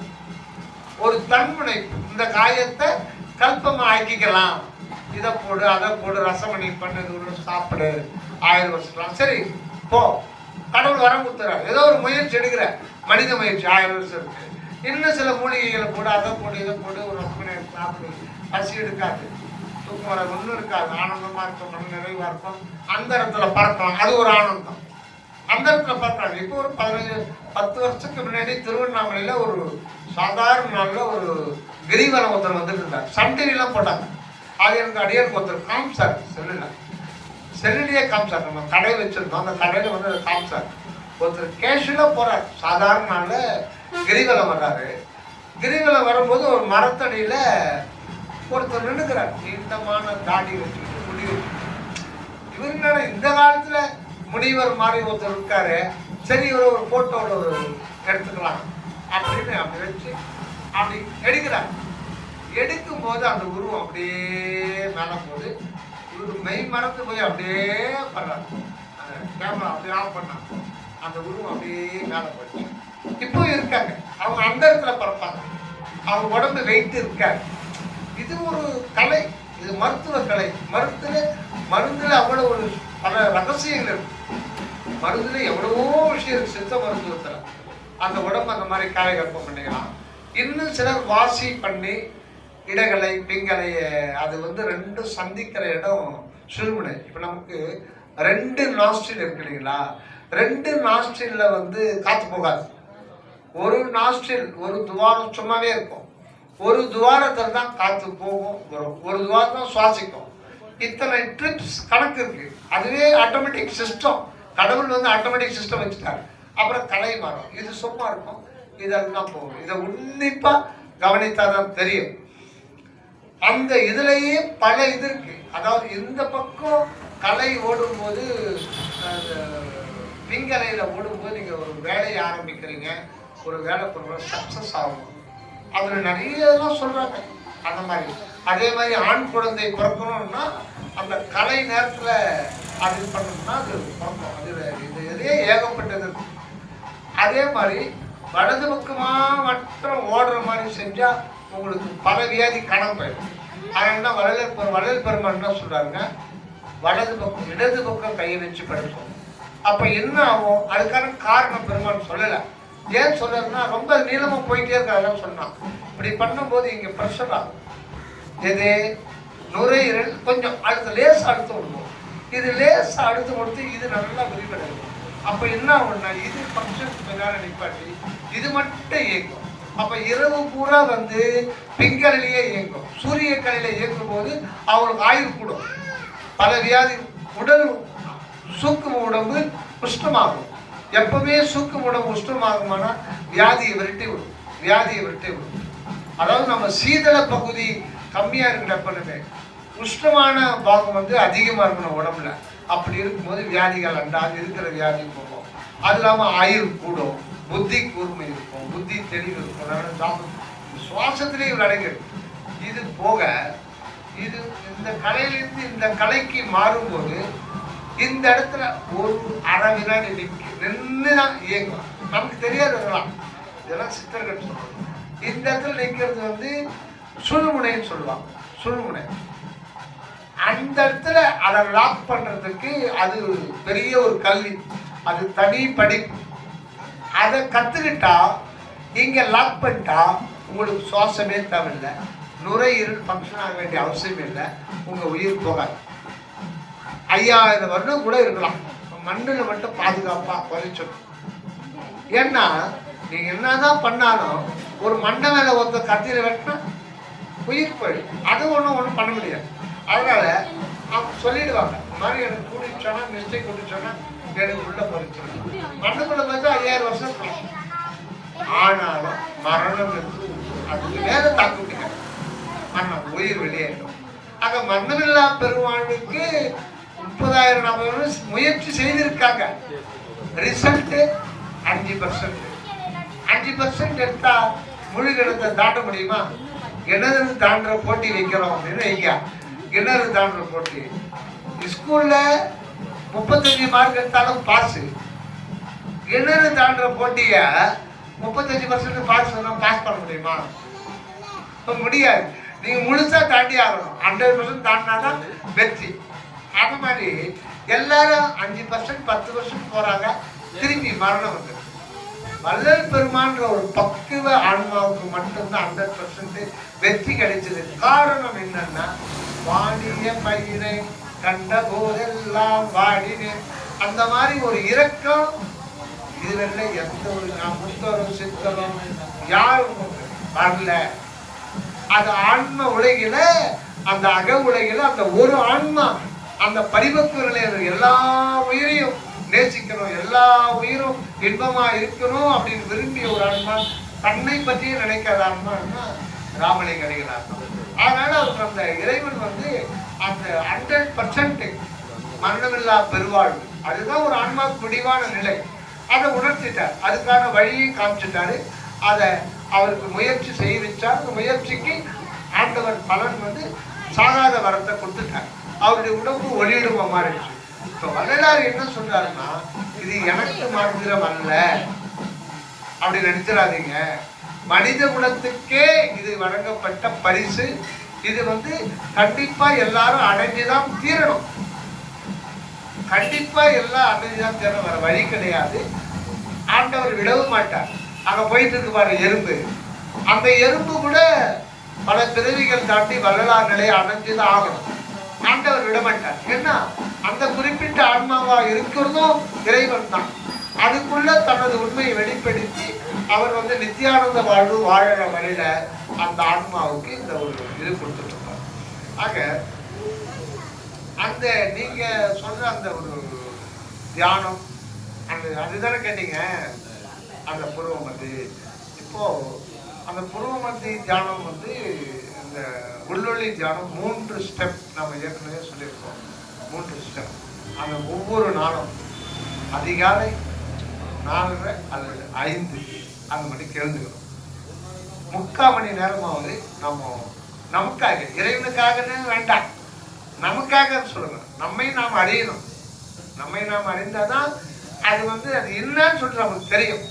Speaker 2: ஒரு தன்முனை, இந்த காயத்தை கல்பமா ஆக்கிக்கலாம், இதை போடு அதை போடு, ரசமணி பண்ணு, சாப்பிடு, 1000 வருஷம் சரி போ, கடவுள் வரம் கொடுத்துறாரு. ஏதோ ஒரு முயற்சி எடுக்கிற மனித முயற்சி 1000 வருஷம் இருக்கு. இன்னும் சில மூலிகைகளை போடு, அதை போடு, இதை போடு, ஒரு ரசமணி சாப்பிடு, பசி எடுக்காது, தூக்கம் வர ஒன்றும் இருக்காது, ஆனந்தமா இருக்கும், மன நிறைவா இருக்கும், அந்த இடத்துல பறக்கலாம், அது ஒரு ஆனந்தம். அந்த இடத்துல பறக்கிறாங்க. இப்போ ஒரு 10 வருஷத்துக்கு முன்னாடி திருவண்ணாமலையில ஒரு சாதாரண நாளில் ஒரு கிரிவலம் ஒருத்தர் வந்துட்டு இருந்தார். சண்டெல்லாம் போட்டாங்க. அது எனக்கு அடியாருக்கு ஒருத்தர் காமிச்சார். செல்லுலேயே காமிச்சார். நம்ம கடை வச்சிருந்தோம், அந்த கடையில் வந்து காமிச்சார். ஒருத்தர் கேஷுவலாக போறார். சாதாரண நாளில் கிரிவலம் வர்றாரு. கிரிவலம் வரும்போது ஒரு மரத்தடியில் ஒருத்தர் நின்றுக்கிறார். நீண்டமான தாடி வச்சுக்கிட்டு முடி வச்சுக்கிட்டு. இவருனால இந்த காலத்துல முனிவர் மாதிரி ஒருத்தர் இருக்காரு, சரி இவர் ஒரு போட்டோவில் ஒரு எடுத்துக்கலாம் அப்படின்னு அப்படி வச்சு அப்படி எடுக்கிறார். எடுக்கும் போது அந்த உருவம் அப்படியே மேலே போகுது. இவர் மெய் மறந்து போய் அப்படியே பண்றாரு. அந்த கேமரா அப்படியே ஆஃப் பண்ணா அந்த உருவம் அப்படியே மேலே போச்சு. இப்போ இருக்காங்க அவங்க அந்த இடத்துல பறப்பாங்க. அவங்க உடம்பு வெயிட் இருக்காரு. இது ஒரு கலை, இது மருத்துவ கலை. மருந்துல அவ்வளவு ஒரு பல ரகசியங்கள் இருக்கு. மருந்துல எவ்வளவோ விஷயம் இருக்கு. சித்த மருத்துவத்துல அந்த உடம்பு அந்த மாதிரி காயகல்பம் பண்ணிக்கலாம். இன்னும் சிலர் வாசி பண்ணி இடகலை பிங்கலை, அது வந்து 2 சந்திக்கிற இடம் சுழுமுனை. இப்போ நமக்கு 2 நாஸ்ட்ரில் இருக்கு இல்லைங்களா? 2 நாஸ்ட்ரில்ல வந்து காற்று போகாது. ஒரு நாஸ்ட்ரில் ஒரு துவாரம் சும்மாவே இருக்கும். ஒரு துவாரத்தில் தான் காற்று போகும் வரும். ஒரு துவாரம் தான் சுவாசிக்கும். இத்தனை ட்ரிப்ஸ் கணக்கு இருக்கு. அதுவே ஆட்டோமேட்டிக் சிஸ்டம். கடவுள் வந்து ஆட்டோமேட்டிக் சிஸ்டம் வச்சுட்டாரு. அப்புறம் கலை மாறும். இது சும்மா இருக்கும், இதெல்லாம் போகும். இதை உன்னிப்பா கவனித்தாதான் தெரியும். அந்த இதுலயே பல இது இருக்கு. அதாவது இந்த பக்கம் கலை ஓடும்போது, பிங்கலையில ஓடும்போது நீங்க ஒரு வேலையை ஆரம்பிக்கிறீங்க, ஒரு வேலை பண்ணுற சக்சஸ் ஆகும். அதுல நிறைய இதெல்லாம் சொல்றாங்க. அந்த மாதிரி அதே மாதிரி ஆண் குழந்தை பிறக்கணும்னா அந்த கலை நேரத்துல அது பண்ணணும்னா அது பிறக்கும். அது இதுலயே ஏகப்பட்டது இருக்கு. அதே மாதிரி வலது பக்கமா மட்டும் ஓடுற மாதிரி செஞ்சா உங்களுக்கு பல வியாதி கணம் போயிடும். அதனால வள்ளல் பெருமான் என்ன சொல்றாங்க, வலது பக்கம் இடது பக்கம் கையை வச்சு படிப்போம். அப்ப என்ன ஆகும்? அதுக்கான காரணம் பெருமான் சொல்லலை. ஏன் சொல்றதுன்னா ரொம்ப நீளமா போயிட்டே இருக்காங்க சொன்னான். இப்படி பண்ணும்போது இங்க ப்ரெஷர் ஆகும். எது நுரையீரல் கொஞ்சம் அடுத்து லேசா அடுத்து விடுவோம். இது லேசா அடுத்து கொடுத்து இது நல்லா விரிவடையும். அப்ப என்ன ஆகும்னா இது ஃபங்க்ஷன் மேலே நிப்பாட்டி இது மட்டும் இயங்கும். அப்ப இரவு பூரா வந்து பிங்கலையே இயங்கும். சூரிய கலையில இயங்கும் போது அவங்களுக்கு ஆயுள் கூடும். பல வியாதி உடல் சூக்கும உடம்பு உஷ்ணமாகும். எப்பவுமே சூக்கும உடம்பு உஷ்ணமாகுமானா வியாதியை விரட்டி விடும். அதாவது நம்ம சீதள பகுதி கம்மியா இருக்கிற எப்பவுமே உஷ்ணமான பாகம் வந்து அதிகமா இருக்கணும் உடம்புல. அப்படி இருக்கும்போது வியாதிகள் அண்டாது இருக்கிற வியாதி போகும். அது இல்லாம ஆயுள் கூடும், புத்தி கூர்மை இருக்கும், புத்தி தெளிவு இருக்கும், சுவாசத்திலே அடங்கிடும். இது போக இது இந்த கலையிலிருந்து இந்த கலைக்கு மாறும்போது இந்த இடத்துல ஒரு அரை வினாடி நின்றுதான் இயங்கும். நமக்கு தெரியாது. இதெல்லாம் சித்தர்கள் சொல்லுவாங்க. இந்த இடத்துல நிற்கிறது வந்து சுழுமுனைன்னு சொல்லுவாங்க. சுழுமுனை அந்த இடத்துல அதை லாக் பண்றதுக்கு அது பெரிய ஒரு கல்வி, அது தனி படிப்பு. அதை கத்துக்கிட்டா இங்க லாக் பண்ணிட்டா உங்களுக்கு சுவாசமே தேவையில்லை, நுரையீரல் ஃபங்க்ஷன் ஆக வேண்டிய அவசியம் இல்லை, உங்க உயிர் போகாது. 5000 வருடம் கூட இருக்கலாம், மண்ணில் மட்டும் பாதுகாப்பா குறைச்சிடும். ஏன்னா நீங்க என்னதான் பண்ணாலும் ஒரு மண்டை மேல ஒருத்த கத்தியில வெட்டினா உயிர் போயிடும், அது ஒன்றும் பண்ண முடியாது. அதனால அவங்க சொல்லிடுவாங்க, இந்த மாதிரி எனக்கு கூட்டிச்சோன்னா மிஸ்டேக் கூட்டிச்சோன்னா எனக்கு உள்ள பறிச்சிடும். மண்ணுக்குள்ள வந்து 5000 வருஷம் இருக்கலாம். ஆனாலும் மரணம் இருக்கு, அதுக்கு மேல தாக்க முடியாது, மரணம் உயிர் வெளியேறும். ஆக மன்னமில்லா பெருமாளுக்கு 30,000 நபர்கள் முயற்சி செய்திருக்காங்க. ரிசல்ட் 5%. 5% எடுத்தா முழு கிணத்தை தாண்ட முடியுமா? கிணறு தாண்டுற போட்டி வைக்கிறோம் அப்படின்னு வைங்க. கிணறு தாண்டுற போட்டி ஸ்கூல்ல 35 மார்க் எடுத்தாலும் பாஸ். கிணறு தாண்டுற போட்டிய 35% பாஸ் பண்ண முடியுமா? முடியாது. நீங்க முழுசா தாண்டி ஆகணும். 100% தாண்டினாதான் வெற்றி. அது மாதிரி எல்லாரும் 5% 10% போறாங்க, திரும்பி மரணம் வந்து. வள்ளல் பெருமான்ற ஒரு பக்குவ ஆன்மாவுக்கு மட்டும்தான் 100% வெற்றி கிடைச்சது. காரணம் என்னன்னா, வாடிய பயிரை கண்ட போதெல்லாம் வாடினேன், அந்த மாதிரி ஒரு இரக்கம் இதுல எந்த ஒரு புத்தரும் சித்தரும் யாரும் வரல. அது ஆன்ம உலகில, அந்த அக உலகில அந்த ஒரு ஆன்மா அந்த பரிபக்குவ நிலையில எல்லா உயிரையும் நேசிக்கணும், எல்லா உயிரும் இன்பமா இருக்கணும் அப்படின்னு விரும்பிய ஒரு ஆன்மா, தன்னை பற்றியே நினைக்காத ஆன்மான்னா ராமலிங்க அடிகளார். அதனால அவருக்கு அந்த இறைவன் வந்து அந்த 100% மரணமில்லா பெருவாழ்வு, அதுதான் ஒரு ஆன்மா முடிவான நிலை. அதை உணர்த்திட்டார், அதுக்கான வழியை காமிச்சிட்டாரு. அதை அவருக்கு முயற்சி செய்விச்சார். அந்த முயற்சிக்கு ஆண்டவர் பலன் வந்து சாகாத வரத்தை கொடுத்துட்டார். அவருடைய உடம்பு ஒளியிடுமா மாறிடுச்சு. இப்ப வள்ளலார் என்ன சொல்றாருன்னா, இது எனக்கு மாத்திரம் அல்ல அப்படி நினைச்சிடாதீங்க, மனித குலத்துக்கே இது வழங்கப்பட்ட பரிசு. இது வந்து கண்டிப்பா எல்லாரும் அடைஞ்சுதான் தீரணும், கண்டிப்பா எல்லாம் அடைஞ்சுதான் தீரணும், வர வழி கிடையாது. ஆண்டவர் விடவும் மாட்டார். அங்க போயிட்டு இருக்கு பாரு எறும்பு, அந்த எறும்பு கூட பல பிறவிகள் தாண்டி வள்ளலார் நிலையை அடைஞ்சுதான் ஆகணும். ஆண்டவர் விடமாட்டார். ஏன்னா அந்த குறிப்பிட்ட ஆன்மாவா இருக்கிறதும் இறைவன் தான். அதுக்குள்ள தனது உண்மையை வெளிப்படுத்தி அவர் வந்து நித்தியானந்த வாழ்வு வாழற வழியில அந்த ஆன்மாவுக்கு இந்த ஒரு இது கொடுத்துட்டு இருப்பார். ஆக அந்த நீங்க சொல்ற அந்த ஒரு தியானம், அந்த அதுதானே கேட்டீங்க, அந்த புருவமத்தி. இப்போ அந்த புருவமத்தி தியானம் வந்து இந்த உள்ளொளி தியானம் 3 ஸ்டெப் நம்ம ஏற்கனவே சொல்லியிருக்கோம். 3 ஸ்டெப். அந்த ஒவ்வொரு நாளும் அதிகாலை 4:30 அல்லது 5 அந்த மணிக்கு எழுந்துக்கணும். 3/4 மணி நேரமாவது நம்ம நமக்காக, இறைவனுக்காகன்னு வேண்டாம், நமக்காக சொல்லுங்க. நம்மை நாம் அறியணும். நம்மை நாம் அறிந்தாதான் அது வந்து அது என்னன்னு சொல்லிட்டு நமக்கு தெரியும்.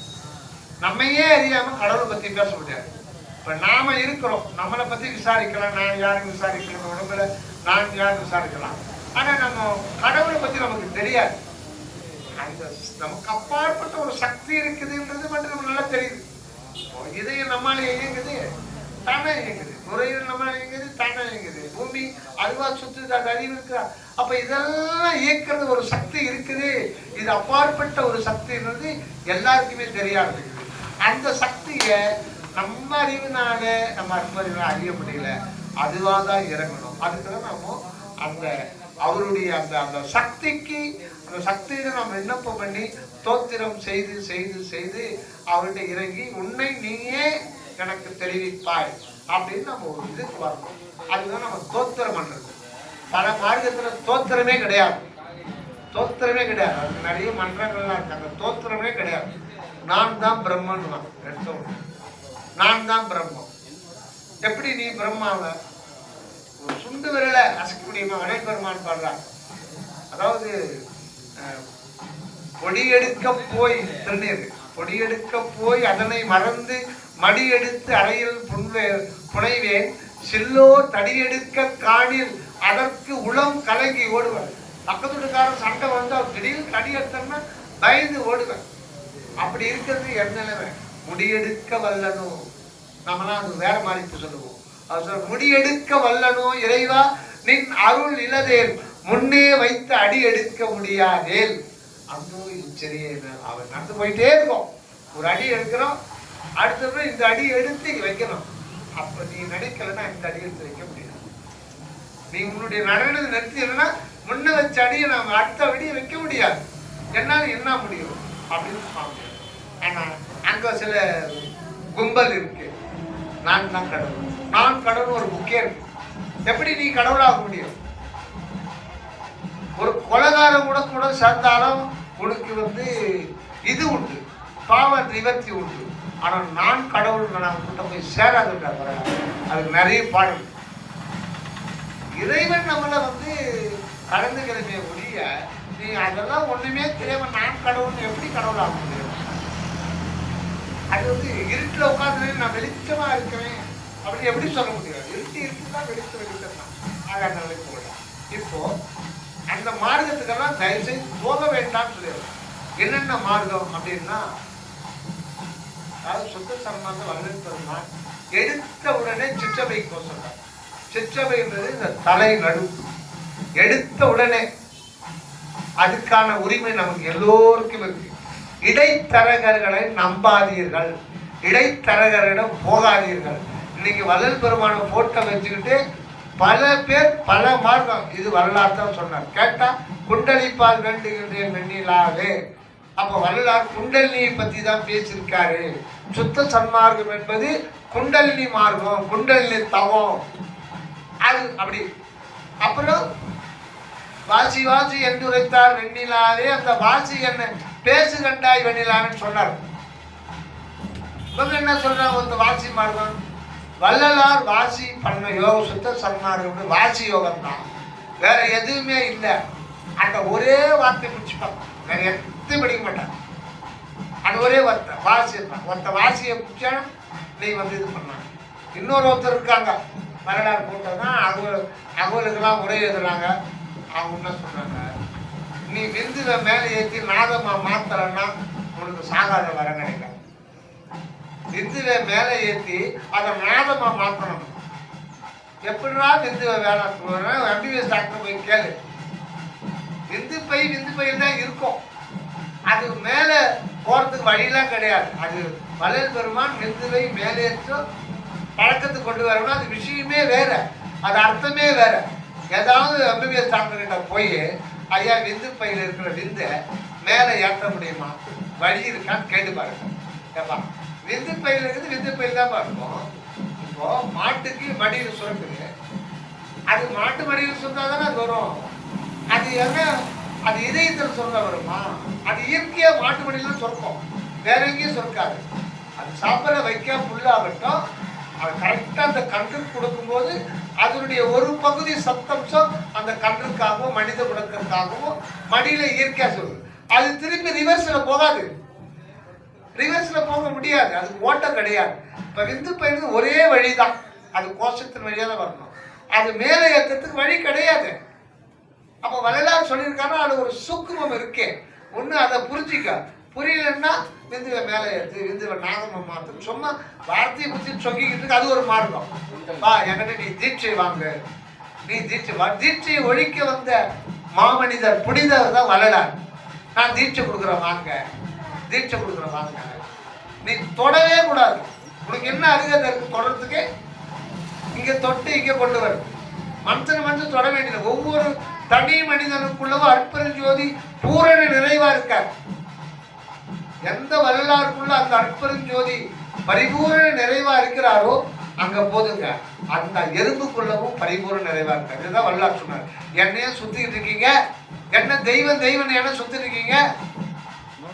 Speaker 2: நம்மையே அறியாம கடவுளை பத்தி பேச முடியாது. இப்ப நாம இருக்கிறோம், நம்மளை பத்தி விசாரிக்கலாம், நான் யாரும் விசாரிக்கலாம், உடம்புல நான் யாரும் விசாரிக்கலாம். ஆனா நம்ம கடவுளை பத்தி நமக்கு தெரியாது. அந்த நமக்கு அப்பாற்பட்ட ஒரு சக்தி இருக்குதுன்றது மட்டும் நமக்கு நல்லா தெரியுது. இதயம் நம்மளால இயங்குது, தானே இயங்குது. நுரையீரல் நம்மளால இயங்குது, தானே இயங்குது. பூமி அதுவா சுத்துது, அது அறிவு இருக்கிறா. அப்ப இதெல்லாம் இயக்கிறது ஒரு சக்தி இருக்குது. இது அப்பாற்பட்ட ஒரு சக்தின்றது எல்லாருக்குமே தெரியாது. அந்த சக்திய நம்ம அறிவுனால நம்ம அறிவினால அறிய முடியல. அதுவாதான் இறங்கணும். அதுக்குதான் நம்ம அந்த அவருடைய அந்த அந்த சக்திக்கு, அந்த சக்தியில நம்ம விண்ணப்பம் பண்ணி தோத்திரம் செய்து செய்து செய்து அவர்கிட்ட இறங்கி உன்னை நீயே எனக்கு தெரிவிப்பாய் அப்படின்னு நம்ம ஒரு இதுக்கு வரணும். அதுதான் நம்ம தோத்திரம் பண்றது. பல மார்க்கத்துல தோத்திரமே கிடையாது, தோத்திரமே கிடையாது. அதுக்கு நிறைய மன்றங்கள்லாம் இருக்கு, அந்த தோத்திரமே கிடையாது. நான் தான் பிரம்மன் தான் எடுத்தோம். நான் தான் பிரம்மம். எப்படி நீ பிரம்மாவ ஒரு சுண்டு விரல அசைக்க முடியுமா? வடல் பெருமான் பாடுறாங்க. அதாவது பொடி எடுக்க போய் திருநீர் பொடியெடுக்க போய் அதனை மறந்து மடியெடுத்து அறையில் புனைவேன் சில்லோ தடியெடுக்க காணில் அதற்கு உளம் கலங்கி ஓடுவார். பக்கத்து வீட்டுக்காரன் சண்டை வந்து அவர் திடீர்னு தடி எடுத்தோம்னா பயந்து ஓடுவேன். அப்படி இருக்கிறது என் நிலைமை. முடியெடுக்க வல்லனோ, நம்மளாம் அது வேற மாதிரி சொல்லுவோம். அவர் முடியெடுக்க வல்லனோ இறைவா நின் அருள் இலதேல் முன்னே வைத்த அடி எடுக்க முடியாதேல் அந்தோ இச்சரிய. அவர் நடந்து போயிட்டே இருக்கும். ஒரு அடி எடுக்கிறோம், அடுத்த இந்த அடி எடுத்து வைக்கணும். அப்ப நீ நினைக்கலன்னா இந்த அடி எடுத்து வைக்க முடியாது. நீ உன்னுடைய நடனத்தை நிறுத்தினா முன்ன வச்ச அடியை நாம் அடுத்த அடியை வைக்க முடியாது. என்னால என்ன முடியும் அப்படின்னு சொல்ல. ஆனா அங்க சில கும்பல் இருக்கு. நான் தான் கடவுள், நான் கடவுள் ஒரு புக்கே இருக்கு. எப்படி நீ கடவுளாக முடியும்? ஒரு கொலைகாரம் கூட சேர்ந்தாலும் உனக்கு இது உண்டு, பாவ நிவர்த்தி உண்டு. ஆனா நான் கடவுள் நான் கிட்ட போய் சேராதுன்றார். அதுக்கு நிறைய பாடல். இறைவன் நம்மளை கடந்து கிளம்பிய முடிய நீ அதெல்லாம் ஒண்ணுமே தெரியாம நான் கடவுள் எப்படி கடவுளாக முடியும்? அது இருட்டுல உட்காந்து நான் வெளிச்சமா இருக்கிறேன் அப்படி எப்படி சொல்ல முடியாது? இருக்குதான் வெளிச்சம் தான். ஆக போகலாம். இப்போ அந்த மார்க்கத்துக்கெல்லாம் தயவு செய்து போக வேண்டாம்னு சொல்லிடுறோம். என்னென்ன மார்க்கம் அப்படின்னா, அதாவது சுத்த சன்மார்க்க வல்லுன்னா எடுத்த உடனே சிற்றபை சொல்றாங்க. சிற்றபை என்பது இந்த தலை நடு. எடுத்த உடனே அதுக்கான உரிமை நமக்கு எல்லோருக்கும் இருக்கு. இடைத்தரகர்களை நம்பாதீர்கள், இடைத்தரகரிடம் போகாதீர்கள். இன்னைக்கு வள்ளல் பெருமான போட்டோ வச்சுக்கிட்டு பல பேர் பல மார்க்கம் இது வரலாற்று சொன்னார். கேட்டா குண்டலிப்பால் வேண்டுகின்றேன் வெண்ணிலாவே. அப்ப வள்ளலார் குண்டலினியை பத்தி தான் பேசியிருக்காரு. சுத்த சன்மார்க்கம் என்பது குண்டலினி மார்க்கம், குண்டலினி தவம் அது அப்படி. அப்புறம் வாசி வாசி என்று உரைத்தார் வெண்ணிலாவே. அந்த வாசி என்ன பேசு கண்டாய் வெண்ணிலான்னு சொன்னார். இவங்க என்ன சொல்றாங்க? அந்த வாசி மார்க்கம் வள்ளலார் வாசி பண்ண யோகம் சுத்த சன்மார்க்கம் வாசி யோகம் தான், வேற எதுவுமே இல்லை. அந்த ஒரே வார்த்தை பிடிச்சிப்பாங்க, வேற எதுவும் படிக்க மாட்டாங்க. அந்த ஒரே வார்த்தை வாசி தான். ஒருத்த வாசியை பிடிச்சா நீ இது பண்ணாங்க. ஒருத்தர் இருக்காங்க வரலாறு போட்டதுதான் அவங்களுக்கெல்லாம் உரை எழுதுறாங்க. அவங்க என்ன சொல்றாங்க? நீ விந்துவை மேலே ஏற்றி நாதமா மாத்தலன்னா உனக்கு சாகாத வர கிடைக்காது. விந்துவை மேலே ஏற்றி அதை நாதமா மாற்றணும். எப்படினா விந்துவை வேலை MBBS டாக்டர் போய் கேளு. விந்து பையில் தான் இருக்கும். அது மேலே போறதுக்கு வழியெல்லாம் கிடையாது. அது வள்ளல் பெருமான் விந்துவை மேலேற்றும் பழக்கத்துக்கு கொண்டு வரணும். அது விஷயமே வேற, அது அர்த்தமே வேற. ஏதாவது MBBS டாக்டர் கிட்ட போய் ஐயா விந்து பையில் இருக்கிற விந்தை மேலே ஏற்ற முடியுமா, வழி இருக்கான்னு கேட்டு பாருங்க. ஏப்பா விந்து பையில் இருக்குது, விந்து பையில் தான் இருக்கும். இப்போ மாட்டுக்கு மடியில் சுரக்குது, அது மாட்டு மடியில் சுரந்தா தானே அது வரும். அது என்ன, அது இதயத்தில் சுரந்தா வருமா? அது இயற்கையா மாட்டு மடியில சுரக்கும், வேற எங்கேயும் சுரக்காது. அது சாப்பிட வைக்க புல்லாகட்டும், அது கரெக்டாக அந்த கன்றுக்கு கொடுக்கும்போது அதனுடைய ஒரு பகுதி சத்தம்சம் அந்த கன்றுக்காகவும் மனித குணத்திற்காகவும் மடியில இயற்கையா சொல்லுது. அது திருப்பி ரிவர்ஸ்ல போகாது, ரிவர்ஸ்ல போக முடியாது, அது ஓட்டம் கிடையாது. இப்ப விந்து பயிர் ஒரே வழிதான், அது கோஷத்தின் வழியா தான் வரணும். அது மேலே ஏற்றத்துக்கு வழி கிடையாது. அப்ப வள்ளலார் சொல்லியிருக்காருன்னா அது ஒரு சூக்குமம் இருக்கே. ஒண்ணு அதை புரிஞ்சிக்க, புரியலன்னா விந்துவை மேலே ஏற்று விந்துவை நாகமம் மாற்று சும்மா வார்த்தையை பற்றி சொல்லிக்கிட்டு அது ஒரு மார்க்கம். வா என்கிட்ட நீ தீட்சை வாங்க, நீ தீட்சை வா. தீட்சையை ஒழிக்க வந்த மாமனிதர் புனிதர் தான் வள்ளலார். நான் தீட்சை கொடுக்குறேன் வாங்க, தீட்சை கொடுக்குறேன் வாங்க. நீ தொடவே கூடாது. உனக்கு என்ன அருகதை இருக்கு தொடர்றதுக்கு? இங்க தொட்டு இங்க கொண்டு வரும். மனுஷன் தொட வேண்டியது. ஒவ்வொரு தனி மனிதனுக்குள்ளவும் அற்பெருஞ்சோதி பூரண நிறைவா இருக்கார். எந்த வள்ளலாருக்குள்ள அந்த அற்பெருஞ்சோதி பரிபூரண நிறைவா இருக்கிறாரோ அங்க போதுங்க. அந்த எறும்புக்குள்ளவும் பரிபூரண நிறைவா இருக்காரு. இதுதான் வள்ளலார் சொன்னார். என்னைய சுத்திட்டு இருக்கீங்க, என்ன தெய்வம் தெய்வம் என்ன சுத்திட்டு இருக்கீங்க.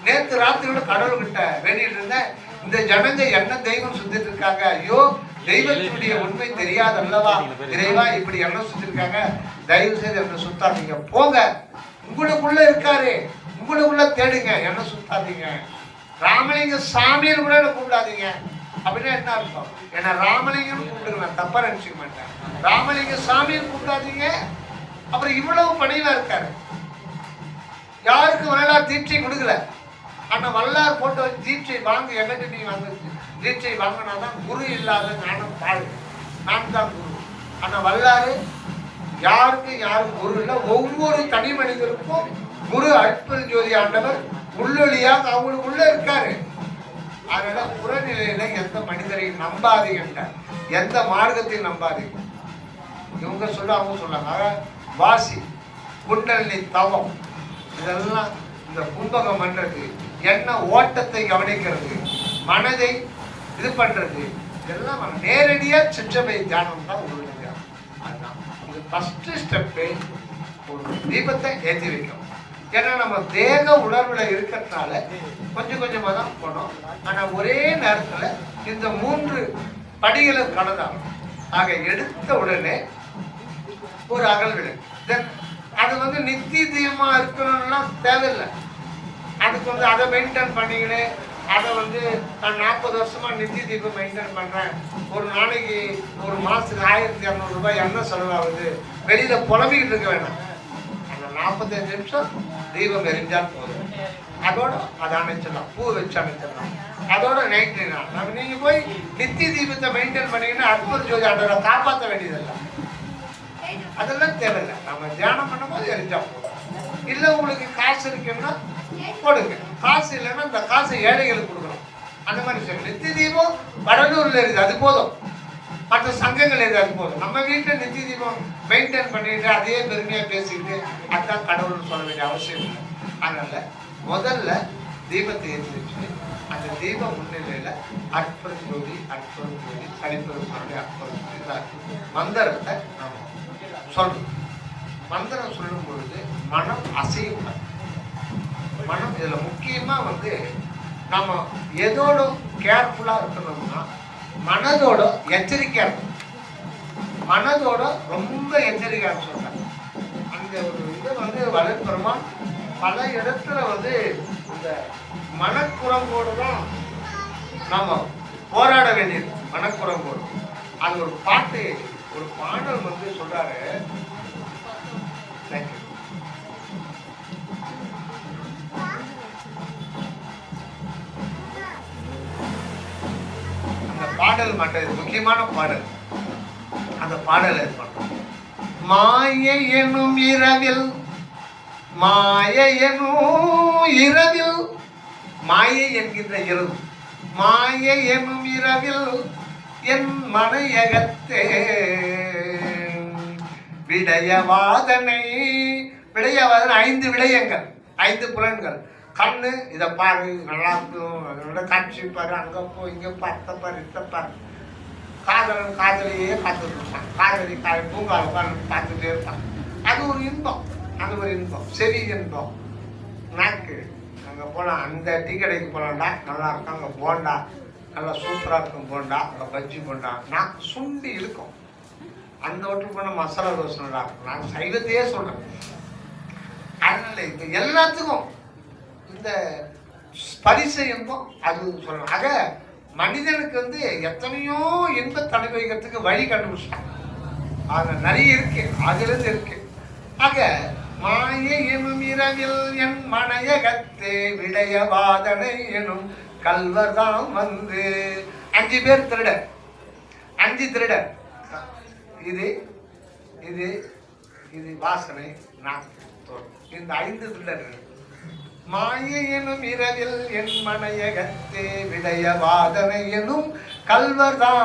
Speaker 2: நேற்று ராத்திரியோட கடவுள்கிட்ட வேண்டிட்டு இருந்தேன், இந்த ஜனங்க என்ன தெய்வம் சுத்திட்டு இருக்காங்க. ஐயோ தெய்வத்தினுடைய உண்மை தெரியாது அல்லவா இறைவா, இப்படி என்ன சுத்திருக்காங்க, தயவு செய்து என்ன சுத்தாதீங்க, போங்க. உங்களுக்குள்ள இருக்காரு, உங்களுக்குள்ள தேடுங்க, என்ன சுத்தாதீங்க ராமலிங்க சாமின்னு கூட என்ன கூப்பிடாதீங்க அப்படின்னா என்ன அர்த்தம்? என்ன ராமலிங்கம் கூப்பிடுங்க, நான் தப்பா நினைச்சுக்க மாட்டேன். ராமலிங்க சாமின்னு கூப்பிடாதீங்க. அப்புறம் இவ்வளவு பணியில இருக்காரு, யாருக்கு வள்ளலார் தீட்சை கொடுக்கல. ஆனா வள்ளலார் போட்டு வச்சு தீட்சை வாங்க, எங்கிட்ட நீ வாங்க தீட்சை வாங்கினாதான் குரு இல்லாத ஞானம் பாடு, நான் தான் குரு. ஆனா வள்ளலாரு யாரும் குரு இல்லை. ஒவ்வொரு தனி மனிதருக்கும் குரு அற்புதஜோதி ஆண்டவர் உள்ளொளியாக அவங்களுக்கு உள்ள இருக்காரு. அதனால புறநிலையில எந்த மனிதரையும் நம்பாதீங்க, எந்த மார்க்கத்தையும் நம்பாதீங்க. இவங்க சொல்ல அவங்க சொல்லாங்க வாசி குண்டலினி தவம், இதெல்லாம் இந்த கும்பகம் பண்றது, என்ன ஓட்டத்தை கவனிக்கிறது, மனதை இது பண்றது, இதெல்லாம் நேரடியா சிற்றபை தியானம் தான் உள்ளது. அதுதான் இது ஃபர்ஸ்ட் ஸ்டெப்பு. ஒரு தீபத்தை ஏற்றி வைக்கணும். ஏன்னா நம்ம தேக உணர்வுல இருக்கிறதுனால கொஞ்சம் கொஞ்சமாக தான் போனோம். ஆனால் ஒரே நேரத்தில் இந்த 3 படிகளை கடந்தாலும் ஆக எடுத்த உடனே ஒரு அகல் விலை. தென் அது நித்திய தீபமாக இருக்கணும்னா தேவையில்லை. அதுக்கு அதை மெயின்டைன் பண்ணிக்கின்னு அதை நான் 40 வருஷமா நித்திய தீபம் மெயின்டைன் பண்ணுறேன், ஒரு நாளைக்கு ஒரு மாதத்துக்கு 1200 ரூபாய் என்ன செலவாகுது, வெளியில் புலம்பிக்கிட்டு இருக்க வேணாம். அந்த 45 நிமிஷம் தீபம் எரிஞ்சால் போதும். அதோட அதை அணைச்சிடலாம், பூ வச்சு அணைச்சிடலாம். அதோட நைட்டு நம்ம நீங்கள் போய் நித்திய தீபத்தை மெயின்டைன் பண்ணிங்கன்னா அற்புத ஜோதி ஆண்டவரை காப்பாற்ற வேண்டியதில்லை. அதெல்லாம் தேவையில்லை. நம்ம தியானம் பண்ணும்போது எரிஞ்சா போதும். இல்லை உங்களுக்கு காசு இருக்குன்னா கொடுங்க, காசு இல்லைன்னா இந்த காசை ஏழைகளுக்கு கொடுக்கணும். அந்த மாதிரி சொல்லி நித்திய தீபம் வடலூரில் இருக்குது, அது போதும். மற்ற சங்கங்கள் இருக்குது, அது போதும். நம்ம வீட்டில் நித்திய தீபம் மெயின்டைன் பண்ணிட்டு அதே பெருமையாக பேசிக்கிட்டு அதுதான் கடவுள்னு சொல்ல வேண்டிய அவசியம் இல்லை. அதனால முதல்ல தீபத்தை ஏற்றி வச்சு அந்த தீப முன்னிலையில் அற்புத ஜோதி கழிப்பெரும் அற்புத மந்திரத்தை நம்ம சொல்லணும். மந்திரம் சொல்லும் பொழுது மனம் அசையும். மனம் இதில் முக்கியமாக நம்ம எதோட கேர்ஃபுல்லாக இருக்கணும்னா மனதோட எச்சரிக்கையாக இருக்கணும். மனதோட ரொம்ப எச்சரிக்கையாக சொல்கிறேன். அந்த ஒரு இது வளர்ப்புறமா பல இடத்துல இந்த மனக்குரங்கோடு தான் நாம் போராட வேண்டியது. மனக்குரங்கோடு அது ஒரு பாட்டு, ஒரு பாடல் சொல்கிறாரு. தேங்க்யூ. அந்த பாடல் மட்டும் முக்கியமான பாடல். அந்த பாடலை மாயை எனும் இரவில், மாயை எனும் இரவில், மாயை என்கின்ற இரவு, மாயை எனும் இரவில் என் மனையகத்தே விடயவாதனை. விடயவாதனை 5 விடயங்கள், 5 புலன்கள். கண்ணு இதை பாரு, நல்லா இருக்கும், அதோட காட்சி பாரு, அங்கே போ, இங்கே பார்த்த பாரு, இத்த பாரு. காதலன் காதலியே பார்த்துட்டு இருப்பான், காதலி பூங்கால உட்காந்து பார்த்துட்டே இருப்பான். அது ஒரு இன்பம், அது ஒரு இன்பம். செவி இன்பம். நாக்கு அங்கே போகலாம், அந்த டீ கடைக்கு போகலாம்டா, நல்லா இருக்கும், அங்கே போண்டா நல்லா சூப்பராக இருக்கும், போண்டா அங்கே பஜ்ஜி போண்டா, நாக்கு சுண்டி இருக்கும். அந்த ஹோட்டல் போனால் மசாலா தோசை நல்லா இருக்கும். நான் சைவத்தையே சொல்கிறேன். அதனால இப்போ எல்லாத்துக்கும் இந்த பரிசு இன்பம் அது சொல்லணும். ஆக மனிதனுக்கு எத்தனையோ இன்பத்தை அனுபவிக்கிறதுக்கு வழி கண்டுபிடிச்சாங்க. அதில் நிறைய இருக்கு, அதிலிருந்து இருக்கு. ஆக மாயை எனும் இரவில் என் மனையகத்தே விடயவாதனை எனும் கல்வர்தான் 5 பேர் திருடர், 5 திருடர். இது இது இது வாசனை, நாக்கு, இந்த 5 திருடர்கள். மாயை எனும் இரவில் என் மனையகத்தே விடயவாதனை எனும் கல்வர்தான்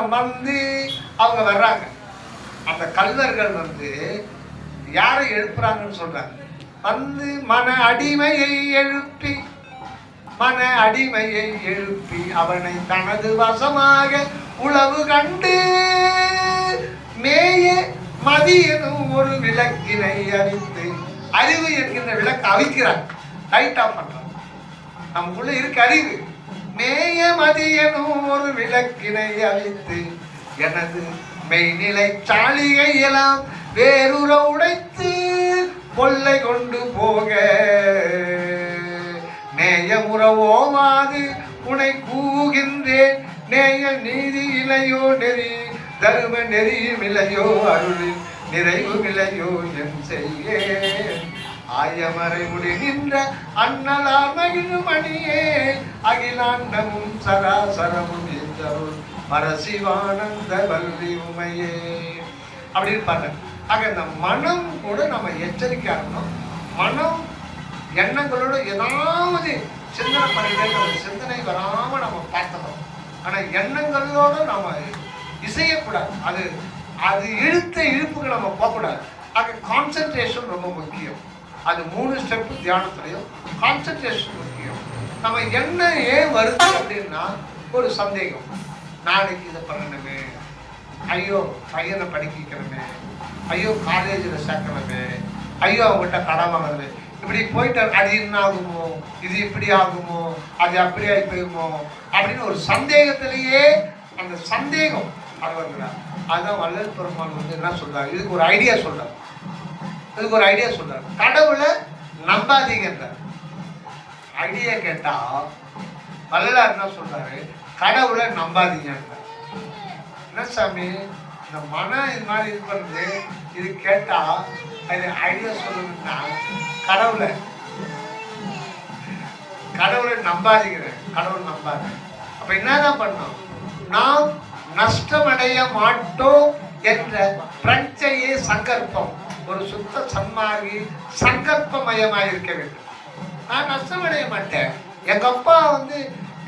Speaker 2: அவங்க வர்றாங்க. அந்த கல்வர்கள் யாரை எழுப்புறாங்கன்னு சொல்றாங்க. மன அடிமையை எழுப்பி, மன அடிமையை எழுப்பி அவனை தனது வசமாக உளவு கண்டு மேய மதி எனும் ஒரு விளக்கினை அவித்து, அறிவு என்கின்ற விளக்கு அவிக்கிறார், லைட் ஆஃப் பண்றாங்க. நமக்குள்ள இருக்கு அறிவு. மேய மதி எனும் ஒரு விளக்கினை அவித்து எனது மெய்நிலை சாளிகை எல்லாம் வேறுற உடைத்து கொள்ளை கொண்டு போக மேய நேயமுறவோமாது உனை கூகின்றேன். நேய நீதி இலையோ நெறி தரும நெறியும் இலையோ அருளின் நிறைவும் இலையோ என் செய்யேன். ஆயமறை முடிகின்ற அண்ணலார் மகிழும் அணியே அகிலாண்டமும் சராசரமும் எந்தருள் பரசிவானந்த வல்லி உமையே அப்படின்னு பாருங்க. ஆக இந்த மனம் கூட நம்ம எச்சரிக்கையா இருக்கணும். மனம் எண்ணங்களோட ஏதாவது சிந்தனை பண்ணிட்டே நம்ம சிந்தனை வராம நம்ம பார்த்துக்கணும். ஆனா எண்ணங்களோட நம்ம இசையக்கூடாது. அது அது இழுத்த இழுப்புக்கு நம்ம போகக்கூடாது. ஆக கான்சென்ட்ரேஷன் ரொம்ப முக்கியம். அது 3 ஸ்டெப்பு தியானத்துலையும் கான்சென்ட்ரேஷன் முக்கியம். நம்ம என்ன ஏன் வருது அப்படின்னா ஒரு சந்தேகம். நாளைக்கு இதை பண்ணணுமே, ஐயோ பையனை படிக்க வைக்கணுமே, ஐயோ காலேஜில் சேர்க்கணுமே, ஐயோ அவங்ககிட்ட கடன் வாங்கணுமே, இப்படி போயிட்டு அது என்ன ஆகுமோ, இது இப்படி ஆகுமோ, அது அப்படி ஆகி போயுமோ அப்படின்னு ஒரு சந்தேகத்திலேயே அந்த சந்தேகம் அது வருகிறார். அதுதான் வள்ளல் பெருமாள் வந்து என்ன சொல்றாரு, இதுக்கு ஒரு ஐடியா சொல்றாரு. இதுக்கு ஒரு ஐடியா சொல்றாரு. கடவுளை நம்பாதீங்கன்றார். ஐடியா கேட்டா வள்ளலார் என்ன சொல்றாரு, கடவுளை நம்பாதீங்கன்றார். என்ன சாமி இந்த மனம் இது மாதிரி இது பண்ணுது, இது கேட்டா அது ஐடியா சொல்லணும்னா கடவுளை நம்பாதீங்க, கடவுள் நம்பாது. அப்ப என்னதான் பண்ணோம், நாம் நஷ்டமடைய மாட்டோம் என்ற பிரச்சையே சங்கல்பம். ஒரு சுத்த சன்மார்கி சங்கல்பமயமாக இருக்க வேண்டும். நான் நஷ்டமடைய மாட்டேன். எங்க அப்பா வந்து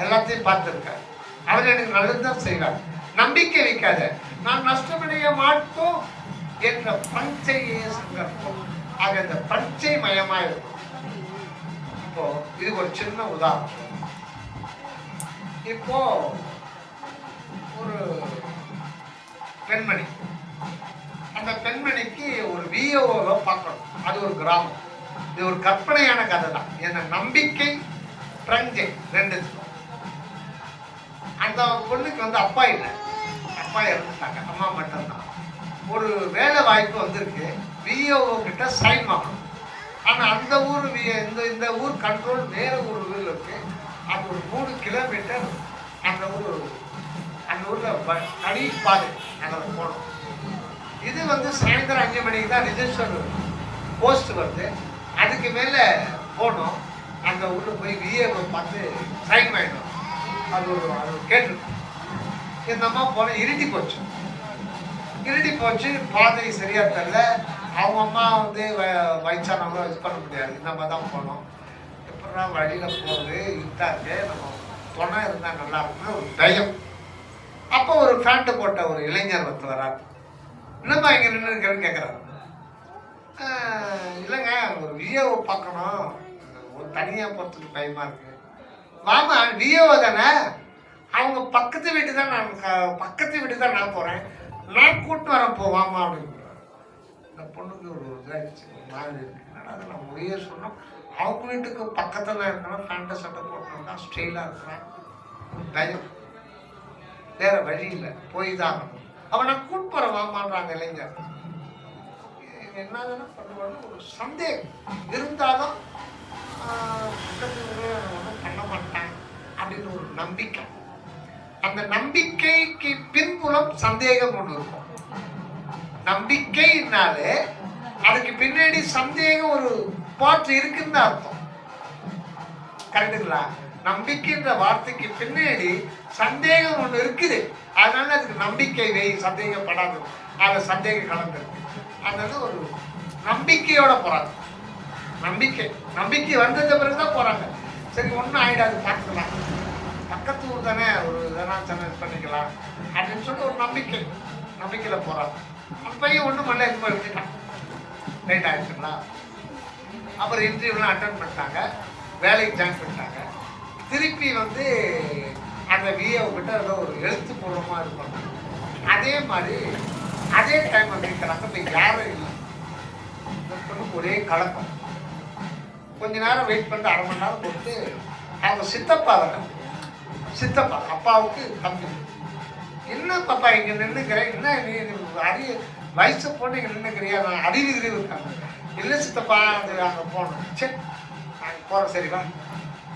Speaker 2: எல்லாத்தையும் பார்த்துருக்காரு, அவர் எனக்கு நல்லதுதான் செய்வார். நம்பிக்கை வைக்காத, நான் நஷ்டமடைய மாட்டோம் என்ற பஞ்சையே சங்கல்பம். ஆக இந்த பஞ்சை மயமா இருக்கும். இப்போ இது ஒரு சின்ன உதாரணம். இப்போ ஒரு பெண்மணி, அந்த பெண்மணிக்கு ஒரு விஓவை பார்க்கணும். அது ஒரு கிராமம். இது ஒரு கற்பனையான கதை தான். என்ன நம்பிக்கை பிரஞ்சை ரெண்டு. அந்த பொண்ணுக்கு வந்து அப்பா இல்லை, அப்பா இறந்துட்டாங்க, அம்மா மட்டும்தான். ஒரு வேலை வாய்ப்பு வந்திருக்கு, விஓ கிட்ட சைன் வாங்கணும். ஆனால் அந்த ஊர் இந்த ஊர் கண்ட்ரோல் வேற ஒரு ஊரில் இருக்கு. அது ஒரு 3 கிலோமீட்டர் அந்த ஊரில் தனி பாதை அதில் போகணும். இது வந்து சாயந்தரம் 5 மணிக்கு தான் ரிஜிஸ்டர் போஸ்ட் வருது. அதுக்கு மேலே போகணும். அந்த ஊரில் போய் விஏவை பார்த்து சைன் வாங்கிடும். அது கேட்டுருக்கோம். இந்த அம்மா போன இருட்டி போச்சு. பாதை சரியா தெரியல. அவங்க அம்மா வந்து வயசானவங்க இது பண்ண முடியாது. இந்த மாதிரி தான் போனோம். எப்படா வழியில் போகுது, இருட்டா இருக்கு, நம்ம துணை இருந்தால் நல்லா இருக்குன்னு ஒரு பயம். அப்போ ஒரு ஃபேண்ட்டு போட்ட ஒரு இளைஞர் வந்து வராரு. என்னம்மா இங்கே நின்று இருக்கிறேன்னு கேட்குறாரு. இல்லைங்க, ஒரு விஏவை பார்க்கணும், ஒரு தனியாக போகிறதுக்கு பயமா இருக்கு. வாமா, விஏஓ தானே, அவங்க பக்கத்து வீட்டு தான் நான் போகிறேன், நான் கூப்பிட்டு வரேன் போவாமா அப்படின்னு. இந்த பொண்ணுக்கு ஒரு இதாகிடுச்சு, ஒரு மாதிரி இருக்கு. அதை நான் முறையே சொன்னோம். அவங்க வீட்டுக்கு பக்கத்தில் இருக்கணும், பேண்ட்டை சட்டை போட்டோம்னா ஸ்டைலாக இருக்கிறேன். பயம், வேற வழி இல்லை, போய் தான் ஆகணும். அவன் நான் கூப்பிட்டு போகிறேன் வாமான்றாங்க இளைஞர். என்னதானே பண்ணுவாங்க, ஒரு சந்தேகம் இருந்தாலும் ஒன்றும் பண்ண மாட்டான் அப்படின்னு ஒரு நம்பிக்கை. அந்த நம்பிக்கைக்கு பின்புலம் சந்தேகம் ஒன்று இருக்கும். நம்பிக்கைனாலே அதுக்கு பின்னாடி சந்தேகம் ஒரு பாட்டு இருக்குன்னு அர்த்தம். கரெக்டுங்களா? நம்பிக்கைன்ற வார்த்தைக்கு பின்னாடி சந்தேகம் ஒன்று இருக்குது. அதனால அதுக்கு நம்பிக்கை வை, சந்தேகப்படாது. அதை சந்தேகம் கலந்துருக்கு. அதனால ஒரு நம்பிக்கையோட போறாங்க. நம்பிக்கை வந்தது பிறகுதான் போறாங்க. சரி, ஒன்றும் ஆயிடாது, பார்த்துக்கலாம், பக்கத்து ஊர் தானே, ஒரு இதெல்லாம் பண்ணிக்கலாம் அப்படின்னு சொல்லிட்டு ஒரு நம்பிக்கையில் போகிறாங்க. அந்த பையன் ஒன்றும் மல்ல இது எடுத்துட்டான். ரைட் ஆகிடுச்சுங்களா? அப்புறம் இன்டர்வியூலாம் அட்டன் பண்ணிட்டாங்க, வேலைக்கு ஜாயின் பண்ணிட்டாங்க. திருப்பி வந்து அந்த விஏக்கிட்ட ஏதோ ஒரு எழுத்துப்பூர்வமாக இருப்பாங்க. அதே மாதிரி அதே டைம் வந்து இருக்கிறாங்க. இப்போ யாரும் இல்லை, ஒரே கலக்கம். கொஞ்ச நேரம் வெயிட் பண்ணிட்டு 1/2 மணி நேரம் கொடுத்து அவங்க சித்தப்பா வராங்க. சித்தப்பா அப்பாவுக்கு தம்பி. என்ன பாப்பா இங்கே நின்றுக்கிறேன், என்ன நீ வயசு போட்டு இங்கே நின்றுக்கிறியா, நான் அறிவு இருக்காங்க. இல்லை சித்தப்பா, அது அங்கே போகணும். சரி, நாங்கள் போகிறோம், சரிவா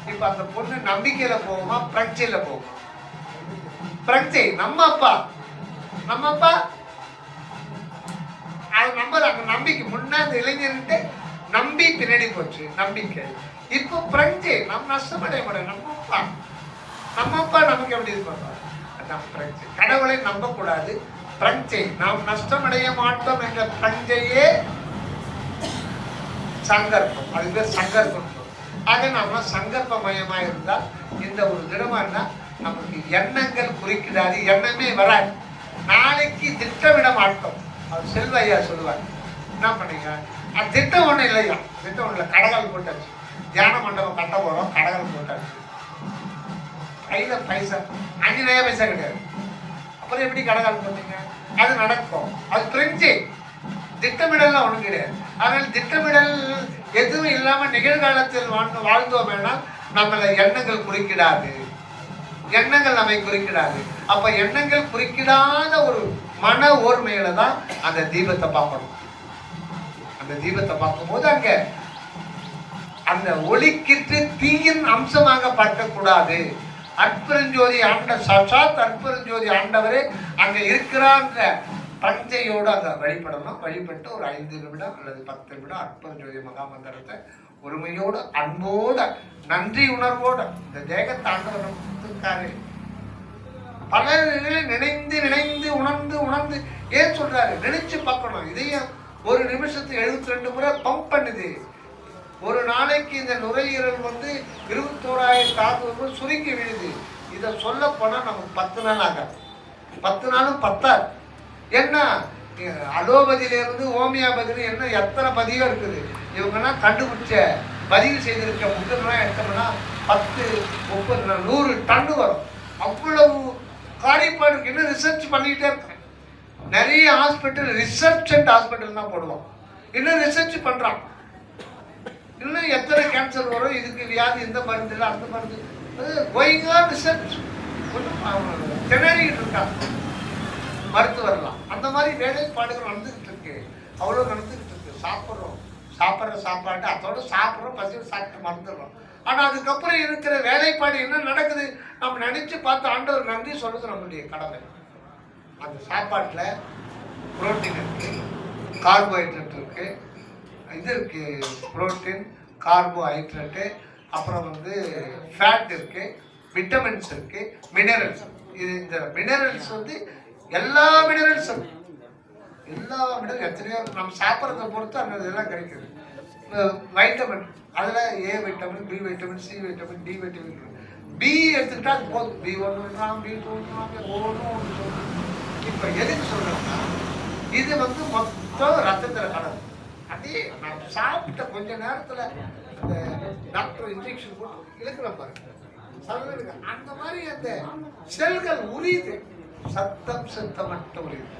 Speaker 2: இப்ப அந்த பொண்ணு நம்பிக்கையில போகுமா, பிரக்சையில போகுமா? பிரக்சை. நம்ம அப்பா அது நம்புறாங்க. நம்பிக்கை முன்னா அந்த இளைஞர்கிட்ட நம்பி பின்னாடி போச்சு நம்பிக்கை. இப்போ பிரக்சை. நம்ம நஷ்டமடைய முடியாது. நம்ம அப்பா நமக்கு எப்படி இது பண்றாங்க? அதான் பிரக்சை. கடவுளை நம்ப கூடாது. பிரக்சை. நாம் நஷ்டமடைய மாட்டோம் என்ற பிரக்சையே சங்கற்பம். அது பேர் சங்கற்பம். ஆக நாம சங்கற்பமயமா இருந்தா, இந்த ஒரு திடமா இருந்தா நமக்கு எண்ணங்கள் குறிக்கிறாது, எண்ணமே வராது. நாளைக்கு திட்டமிட மாட்டோம். அவர் செல்வையா சொல்லுவார், என்ன பண்ணீங்க? அது திட்டம் ஒண்ணு இல்லையா? திட்டம் ஒண்ணு இல்லை. கடகால் போட்டாச்சு. தியான மண்டபம் கட்ட போறோம், கடகால் போட்டாச்சு. கையில பைசா 5 நயா பைசா கிடையாது. அப்புறம் எப்படி கடகால் போட்டீங்க? அது நடக்கும். அது பிரிஞ்சு திட்டமிடலாம் ஒண்ணு கிடையாது. ஆனால் திட்டமிடல் எதுவும் இல்லாம நிகழ்காலத்தில் வாழ்ந்தோம் வேணால் நம்மளை எண்ணங்கள் குறிக்கிடாது. எண்ணங்கள் நம்மை குறிக்கிடாது. அப்ப எண்ணங்கள் குறிக்கிடாத ஒரு மன ஓர்மையில தான் அந்த தீபத்தை பார்க்கணும். அந்த தீபத்தை பார்க்கும்போது அங்க அந்த ஒளிக்கிட்டு தீயின் அம்சமாக பார்க்க கூடாது. அற்பெருஞ்சோதி ஆண்ட சாட்சாத் அற்பெருஞ்சோதி ஆண்டவரே அங்க இருக்கிறான்ற பிரஞ்சையோடு அங்க வழிபடணும். வழிபட்டு ஒரு 5 நிமிடம் அல்லது 10 நிமிடம் அற்பெருஞ்சோதி மகாமந்திரத்தை ஒருமையோடு அன்போடு நன்றி உணர்வோடு இந்த தேகத்தை ஆண்டவர் கொடுத்திருக்காரு. பல நினைந்து நினைந்து உணர்ந்து உணர்ந்து ஏன் சொல்றாரு? நினைச்சு பார்க்கணும். இதையும் ஒரு நிமிஷத்துக்கு 72 முறை பம்ப் பண்ணுது. ஒரு நாளைக்கு இந்த நுரையீரல் 21,000 காது சுருங்கி விழுது. இதை சொல்ல போனா நமக்கு 10 நாள் ஆகாது. 10 நாளும் பத்தாது. என்ன அலோபதியிலிருந்து ஹோமியோபதியில என்ன எத்தனை பதிவு இருக்குது. இவங்கன்னா கண்டுபிடிச்ச பதிவு செய்திருக்க புத்தகம்லாம் எடுத்தோம்னா 10, 30, 100 டன்னு வரும். அவ்வளவு காரியப்பாடு இன்னும் ரிசர்ச் பண்ணிக்கிட்டே இருக்காங்க. நிறைய ஹாஸ்பிட்டல் ரிசர்ச் அண்ட் ஹாஸ்பிட்டல் தான் போடுவோம். இன்னும் ரிசர்ச் பண்றான். இன்னும் எத்தனை கேன்சர் வரும், இதுக்கு வியாதி இந்த மருந்து இல்லை அந்த மருந்து, கோயிங்கா ரிசர்ச் திணறிக்கிட்டு இருக்காங்க மருத்துவர்லாம். அந்த மாதிரி வேலைப்பாடுகள் நடந்துகிட்டு இருக்கு. அவ்வளோ நடந்துகிட்டு இருக்கு. சாப்பிட்ற சாப்பாடு அதோட சாப்பிட்றோம், பசியோட சாப்பிட்டு மறந்துடுறோம். ஆனால் அதுக்கப்புறம் இருக்கிற வேலைப்பாடு என்ன நடக்குது நம்ம நினைச்சு பார்த்து ஆண்டவர் நன்றி சொல்றது நம்மளுடைய கடமை. அந்த சாப்பாட்டில் புரோட்டீன் இருக்கு, கார்போஹைட்ரேட் இருக்கு, இது இருக்கு, புரோட்டீன் கார்போஹைட்ரேட்டு, அப்புறம் ஃபேட் இருக்கு, விட்டமின்ஸ் இருக்கு, மினரல்ஸ். இது இந்த மினரல்ஸ் எல்லா மினரல்ஸும் எத்தனையோ நம்ம சாப்பிட்றத பொறுத்து அந்த இதெல்லாம் கிடைக்குது. வைட்டமின் அதில் A vitamin, B vitamin, C vitamin, D vitamin. B எடுத்துக்கிட்டா அது போதும். B1 B2 ஒவ்வொன்றும் சொல்லுங்க. இப்போ எதுக்கு சொல்றோம்னா இது மொத்தம் ரத்தத்தில் கலந்து அதே நான் சாப்பிட்ட கொஞ்ச நேரத்தில் அந்த டாக்டர் இன்ஜெக்ஷன் போட்டு இழுக்கிற பாருங்க அந்த மாதிரி அந்த செல்கள் உரியுது. சத்தமற்ற உரியுது.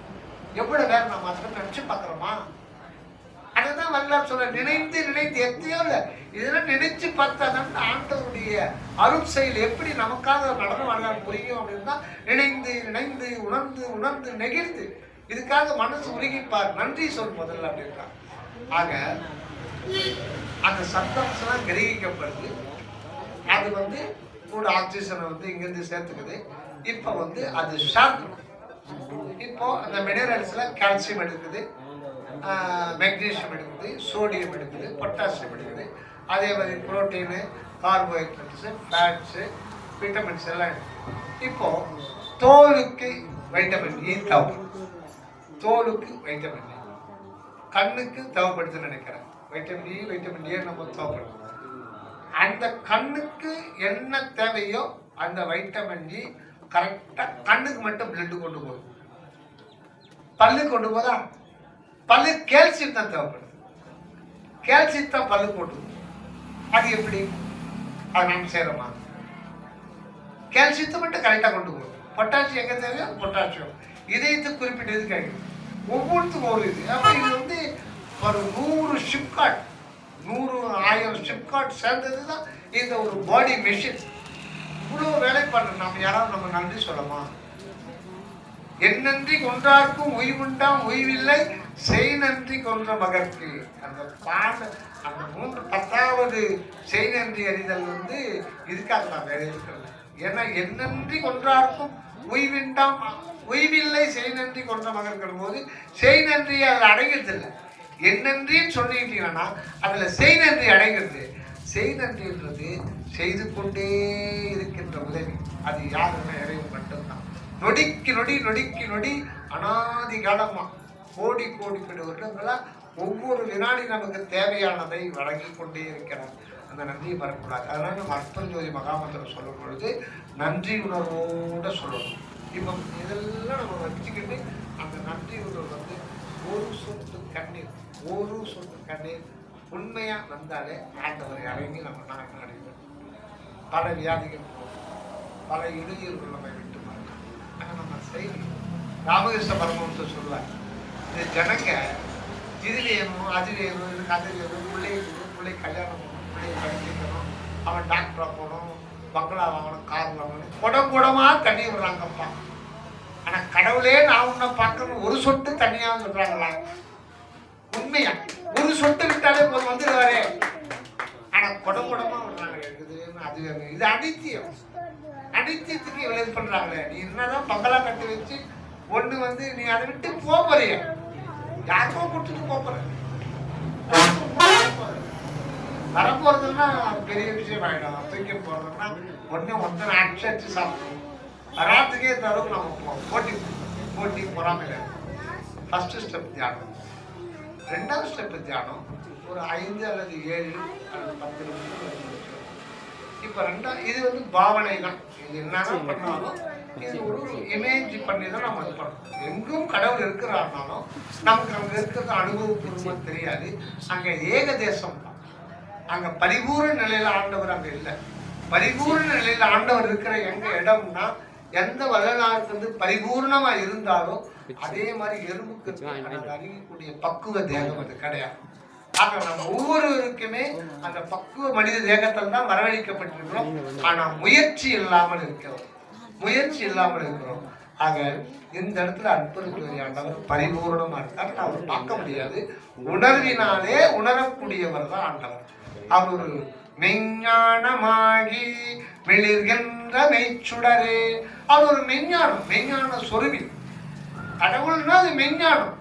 Speaker 2: எவ்வளவு நேரம் நம்ம அதை நினைச்சு பார்க்குறோமா? அதுதான் வல்லார் சொல்ல, நினைந்து நினைந்து எத்தையோ இல்லை, இதெல்லாம் நினைச்சு பார்த்தாதான் ஆண்டவருடைய அருள் செயல் எப்படி நமக்காக நடனம் வரலாறு புரியும் அப்படின்னு தான் நினைந்து நினைந்து உணர்ந்து உணர்ந்து நெகிழ்ந்து இதுக்காக மனசு உருகிப்பார், நன்றி சொல் முதல்ல அப்படின்றான். ஆக அந்த சத்தம்ஸ்லாம் கிரகிக்கப்படுது. அது கூட ஆக்சிஜனை இங்கிருந்து சேர்த்துக்குது. இப்போ அது ஷார்ப். இப்போ அந்த மினரல்ஸ்ல கால்சியம் எடுக்குது, மெக்னீசியம் எடுக்குது, சோடியம் எடுக்குது, பொட்டாசியம் எடுக்குது. அதே மாதிரி புரோட்டீனு, கார்போஹைட்ரேட்ஸு, ஃபேட்ஸு, விட்டமின்ஸ் எல்லாம் எடுக்குது. இப்போ தோலுக்கு வைட்டமின் இ தேவைப்படுது. தோலுக்கு வைட்டமின் இ, கண்ணுக்கு தேவைப்படுதுன்னு நினைக்கிறேன். வைட்டமின் இ, வைட்டமின் ஏ நம்ம தேவைப்படுது. அந்த கண்ணுக்கு என்ன தேவையோ அந்த வைட்டமின் இ கரெக்டாக கண்ணுக்கு மட்டும் பிளட்டு கொண்டு போகுது. பல்லு கொண்டு போதா? பல்லு கால்சியம் தான் தேவைப்படுது. கால்சியம் தான் பல்லு கொண்டு போகுது. அது எப்படி? அது நம்ம செய்யறோமா? கால்சியத்தை மட்டும் கரெக்டாக கொண்டு போகுது. பொட்டாசியம் எங்கே தேவையோ பொட்டாசியம். இதயத்துக்கு குறிப்பிட்ட இது கிடைக்குது. ஒவ்வொருத்துக்கும் ஒரு இது. அப்போ இது ஒரு 100 ஷிப்கார்ட், 100,000 ஷிப்கார்ட் சேர்ந்தது தான் இந்த ஒரு பாடி மெஷின். இவ்வளோ வேலை பண்ணுறோம். நம்ம யாராவது நம்ம நன்றி சொல்லமா? என்னன்றி கொன்றார்க்கும் உய்வுண்டாம் உய்வில்லை, செய் நன்றி கொன்ற மகற்கு. அந்த அந்த 10வது செய் நன்றி அறிதல் வந்து இதுக்காக தான் வேற இருக்கிறது. ஏன்னா என்னன்றி கொன்றார்க்கும் உய்விண்டாம் உய்வில்லை செய் நன்றி கொன்ற மகன்கிற போது செய் நன்றி அதில் அடைகிறது இல்லை. என்னன்றின்னு சொல்லிட்டீங்கன்னா அதுல செய் நன்றி அடைகிறது. செய் நன்றின்றது செய்து கொண்டே இருக்கின்ற உதவி. அது யாருமே இறைவன் மட்டும்தான். நொடிக்கு நொடி நொடிக்கு நொடி அனாதி காலமா கோடி கோடி வருடங்களா ஒவ்வொரு வினாடி நமக்கு தேவையானதை வழங்கி கொண்டே இருக்கிறார். அந்த நன்றியை மறக்கூடாது. அதனால நம்ம அற்புதஜோதி மகாமந்திரம் சொல்லும் பொழுது நன்றி உணர்வோடு சொல்லணும். இப்போ இதெல்லாம் நம்ம வச்சுக்கிட்டு அந்த நன்றி உணர்வு வந்து ஒரு சொட்டு கண்ணீர் உண்மையா வந்தாலே ஆண்டவரை இறங்கி நம்ம நாங்கள் அடைவோம். பல வியாதிகள் பல இடையூறுகள் நம்ம விட்டு மாட்டோம். ஆனால் நம்ம செய்யணும். ராமகிருஷ்ண பரமஹம்சர் சொல்லுவார், இந்த ஜனங்க இது வேணும் அது வேணும் இதுக்கு அது வேணும், பிள்ளை கல்யாணம் பண்ணணும், பிள்ளையை படிக்கணும், அவன் டாக்டரா போகணும், பங்களா வாங்கணும், கார் வாங்கணும், குடமா தண்ணி விடுறாங்கப்பா. ஆனா கடவுளே நான் உன்னை பார்க்கணும் ஒரு சொட்டு தண்ணியாக சொல்றாங்களா? உண்மையா ஒரு சொட்டு விட்டாலே வந்துடுவாரே. ஆனா குடமா விடுறாங்க, இது வேணும் அது வேணும். இது அனித்தியத்துக்கு இவ்வளவு இது பண்றாங்களே. நீ என்னதான் பங்களா கட்டி வச்சு ஒண்ணு வந்து நீ அதை விட்டு போறிய யாருக்கோ கொடுத்துட்டு போற வரப்போறதுன்னா பெரிய விஷயம் ஆயிடும். தூக்கி போறதுன்னா ஒருத்தனை அடிச்சு சாப்பிடும். வராத்துக்கே இந்த அளவுக்கு நம்ம போட்டி பொறாமையில. ஃபர்ஸ்ட் ஸ்டெப் தியானம், 2வது ஸ்டெப் தியானம் ஒரு 5 அல்லது 7 அல்லது 10 நிமிஷம். இப்போ இது வந்து பாவனை தான். இது என்னதான் பண்ணாலும் இது ஒரு இமேஜ் பண்ணி தான் நம்ம இது பண்ணணும். எங்கும் கடவுள் இருக்கிறாருனாலும் நமக்கு அங்கே இருக்கிறது அனுபவபூர்வமாக தெரியாது. அங்கே ஏகதேசம் தான். அங்கே பரிபூர்ண நிலையில் ஆண்டவர் அங்கே இல்லை. பரிபூர்ண நிலையில் ஆண்டவர் இருக்கிற எங்க இடம்னா எந்த வரலாறுக்கு வந்து பரிபூர்ணமா இருந்தாலும் அதே மாதிரி எறும்புக்கு அறியக்கூடிய பக்குவ தேகம் அது கிடையாது. ஆக நம்ம ஒவ்வொருவருக்குமே அந்த பக்குவ மனித தேகத்தில் தான் வரவழைக்கப்பட்டிருக்கிறோம். ஆனா முயற்சி இல்லாமல் இருக்கிறோம். ஆக இந்த இடத்துல அற்புதத்துறை ஆண்டவர் பரிபூர்ணமா இருக்காரு. அவர் பார்க்க முடியாது, உணர்வினாலே உணரக்கூடியவர் தான் ஆண்டவர். அவர் ஒரு மெஞ்ஞானமாகி வெளிர்கின்ற மெய்ச்சுடரே. அவர் ஒரு மெஞ்ஞான சொருவி. கடவுள்னா அது மெஞ்ஞானம்,